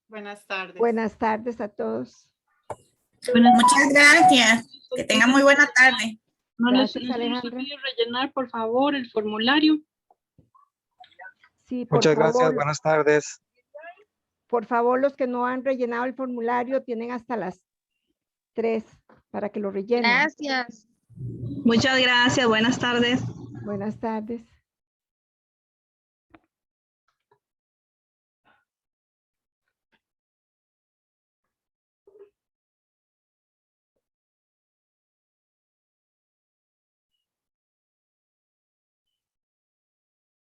Buenas tardes. Buenas tardes a todos. Muchas gracias. Que tengan muy buena tarde. No Gracias, les Alejandra. olvide rellenar, por favor, el formulario. Sí, por Muchas gracias, favor, buenas tardes. por favor, los que no han rellenado el formulario tienen hasta las 3 para que lo rellenen. Gracias. Muchas gracias. Buenas tardes. Buenas tardes.